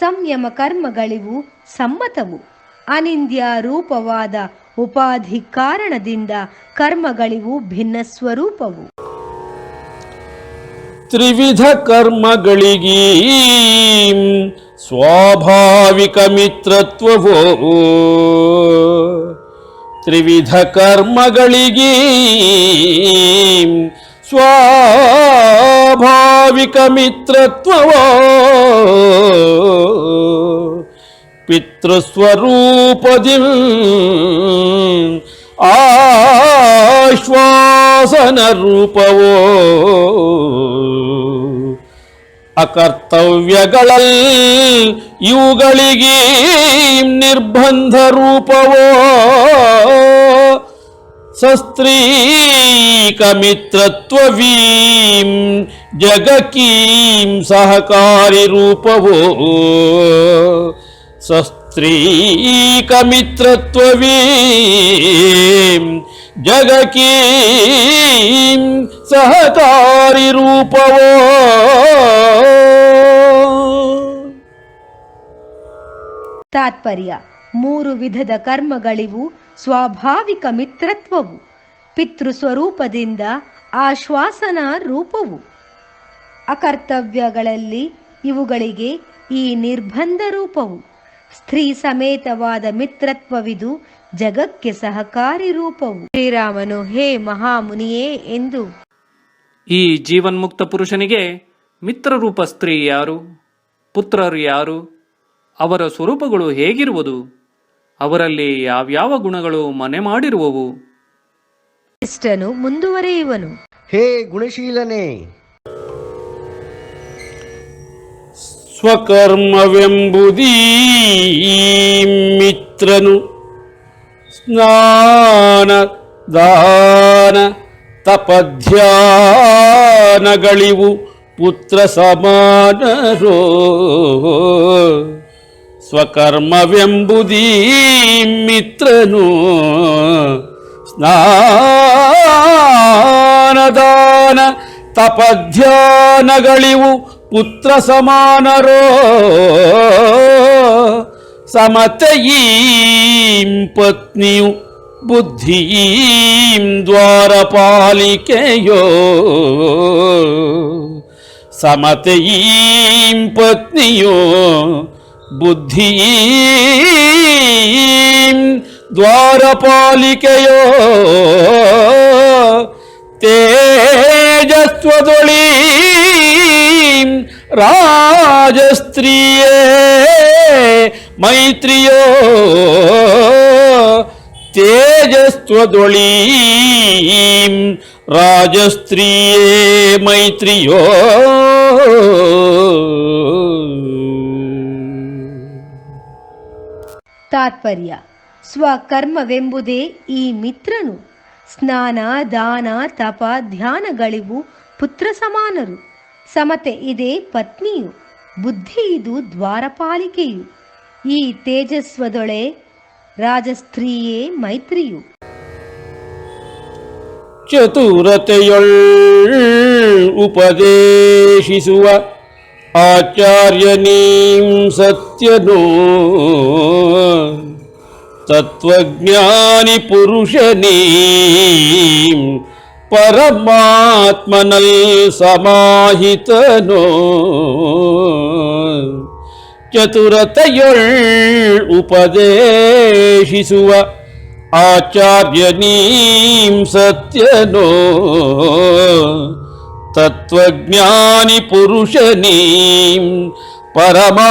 ಸಂಯಮ ಕರ್ಮಗಳಿವು ಸಮ್ಮತವು. ಅನಿಂದ್ಯ ರೂಪವಾದ ಉಪಾಧಿ ಕಾರಣದಿಂದ ಕರ್ಮಗಳಿವು ಭಿನ್ನ ಸ್ವರೂಪವು. ತ್ರಿವಿಧ ಕರ್ಮಗಳಿಗೀ ಸ್ವಾಭಾವಿಕ ಮಿತ್ರತ್ವವೋ ತ್ರಿವಿಧ ಕರ್ಮಗಳಿಗೀ ಸ್ವಾಭಾವಿಕ ಮಿತ್ರತ್ವವೋ ಪಿತೃಸ್ವರೂಪದಿ ಆಶ್ವಾಸನ ರೂಪವೋ ಅಕರ್ತವ್ಯಗಳಲ್ಲಿ ಇವುಗಳಿಗೆ ನಿರ್ಬಂಧ ರೂಪವೋ ಸಸ್ತ್ರೀಕ ಮಿತ್ರತ್ವವೀಂ ಜಗಕೀಂ ಸಹಕಾರಿ ರೂಪವೋ ಸಸ್ತ್ರೀಕ ಮಿತ್ರತ್ವವೀಂ ಜಗಕೀಂ ಸಹಕಾರಿ ರೂಪವೋ. ತಾತ್ಪರ್ಯ: ಮೂರು ವಿಧದ ಕರ್ಮಗಳಿವು ಸ್ವಾಭಾವಿಕ ಮಿತ್ರತ್ವವು, ಪಿತೃ ಸ್ವರೂಪದಿಂದ ಆಶ್ವಾಸನ ರೂಪವು. ಅಕರ್ತವ್ಯಗಳಲ್ಲಿ ಇವುಗಳಿಗೆ ಈ ನಿರ್ಬಂಧ ರೂಪವು. ಸ್ತ್ರೀ ಸಮೇತವಾದ ಮಿತ್ರತ್ವವಿದು ಜಗಕ್ಕೆ ಸಹಕಾರಿ ರೂಪವು. ಶ್ರೀರಾಮನು ಹೇ ಮಹಾಮುನಿಯೇ ಎಂದು ಈ ಜೀವನ್ಮುಕ್ತ ಪುರುಷನಿಗೆ ಮಿತ್ರರೂಪ ಸ್ತ್ರೀ ಯಾರು? ಪುತ್ರರು ಯಾರು? ಅವರ ಸ್ವರೂಪಗಳು ಹೇಗಿರುವುದು? ಅವರಲ್ಲಿ ಯಾವ್ಯಾವ ಗುಣಗಳು ಮನೆ ಮಾಡಿರುವವು? ಇಷ್ಟನು ಮುಂದುವರೆಯುವನು. ಹೇ ಗುಣಶೀಲನೇ, ಸ್ವಕರ್ಮವೆಂಬುದೀ ಮಿತ್ರನು ಸ್ನಾನ ದಾನ ತಪಧ್ಯಾನಗಳಿವು ಪುತ್ರ ಸಮಾನರೋ ಸ್ವಕರ್ಮವೆಂಬುದೀ ಮಿತ್ರನು ಸ್ನಾನದಾನ ತಪಧ್ಯಾನಗಳಿವು ಪುತ್ರ ಸಮಾನರೋ ಸಮತೆಯೀಂ ಪತ್ನಿಯು ಬುದ್ಧಿಯೀಂ ದ್ವಾರಪಾಲಿಕೆಯೋ ಸಮತೆಯೀಂ ಪತ್ನಿಯೋ ಬುದ್ಧಿಯೀಂ ದ್ವಾರಪಾಲಿಕೆಯೋ ತೇಜಸ್ವದೊಳೀಂ ರಾಜಸ್ತ್ರೀಯೇ ಮೈತ್ರಿಯೋ ತೇಜಸ್ವದೊಳೀಂ ರಾಜಸ್ತ್ರೀಯೇ ಮೈತ್ರಿಯೋ ತಾತ್ಪರ್ಯ: ಸ್ವಕರ್ಮವೆಂಬುದೇ ಈ ಮಿತ್ರನು. ಸ್ನಾನ, ದಾನ, ತಪ, ಧ್ಯಾನಗಳಿವು ಪುತ್ರ ಸಮಾನರು. ಸಮತೆ ಇದೆ ಪತ್ನಿಯು, ಬುದ್ಧಿ ಇದು ದ್ವಾರಪಾಲಿಕೆಯು. ಈ ತೇಜಸ್ವದೊಳೆ ರಾಜಸ್ತ್ರೀಯೇ ಮೈತ್ರಿಯು. ಚತುರತೆಯೊಳ್ ಉಪದೇಶಿಸುವ ಆಚಾರ್ಯನೀಂ ಸತ್ಯನೋ ತತ್ವಜ್ಞಾನಿ ಪುರುಷನೀಂ ಪರಮಾತ್ಮನಲ್ ಸಮಾಹಿತನೋ ಚತುರತೆಯೊಳ್ ಉಪದೇಶಿಸುವ ಆಚಾರ್ಯನೀಂ ಸತ್ಯನೋ ತತ್ವಜ್ಞಾನಿ ಪುರುಷನೀಂ ಪರಮಾತ್ಮನಲ್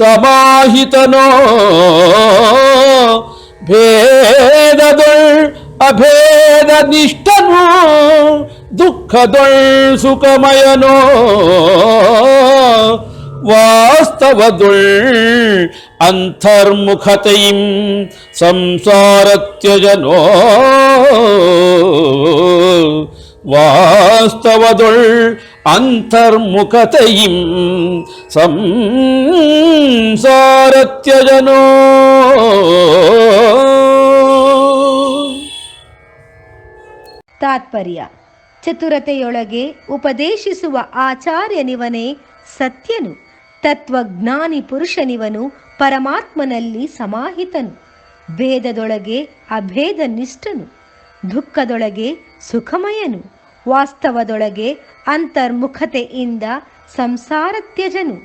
ಸಮಾಹಿತನೋ ಭೇದದೊಳ್ ಅಭೇದ ನಿಷ್ಠನೋ ದುಃಖದೊಳ್ ಸುಖಮಯನೋ ವಾಸ್ತವದೊಳ್ ಅಂತರ್ಮುಖತೆಯಿಂ ಸಂಸಾರತ್ಯಜನೋ ವಾಸ್ತವದೊಳ್ ಅಂತರ್ಮುಖತೆಯಿಂ ಸಂಸಾರತ್ಯಜನೋ. ತಾತ್ಪರ್ಯ: ಚತುರತೆಯೊಳಗೆ ಉಪದೇಶಿಸುವ ಆಚಾರ್ಯನಿವನೇ ಸತ್ಯನು. ತತ್ವಜ್ಞಾನಿ ಪುರುಷನಿವನು ಪರಮಾತ್ಮನಲ್ಲಿ ಸಮಾಹಿತನು. ಭೇದದೊಳಗೆ ಅಭೇದ ನಿಷ್ಠನು, ದುಃಖದೊಳಗೆ ಸುಖಮಯನು, ವಾಸ್ತವದೊಳಗೆ ಅಂತರ್ಮುಖತೆಯಿಂದ ಸಂಸಾರತ್ಯಜನು.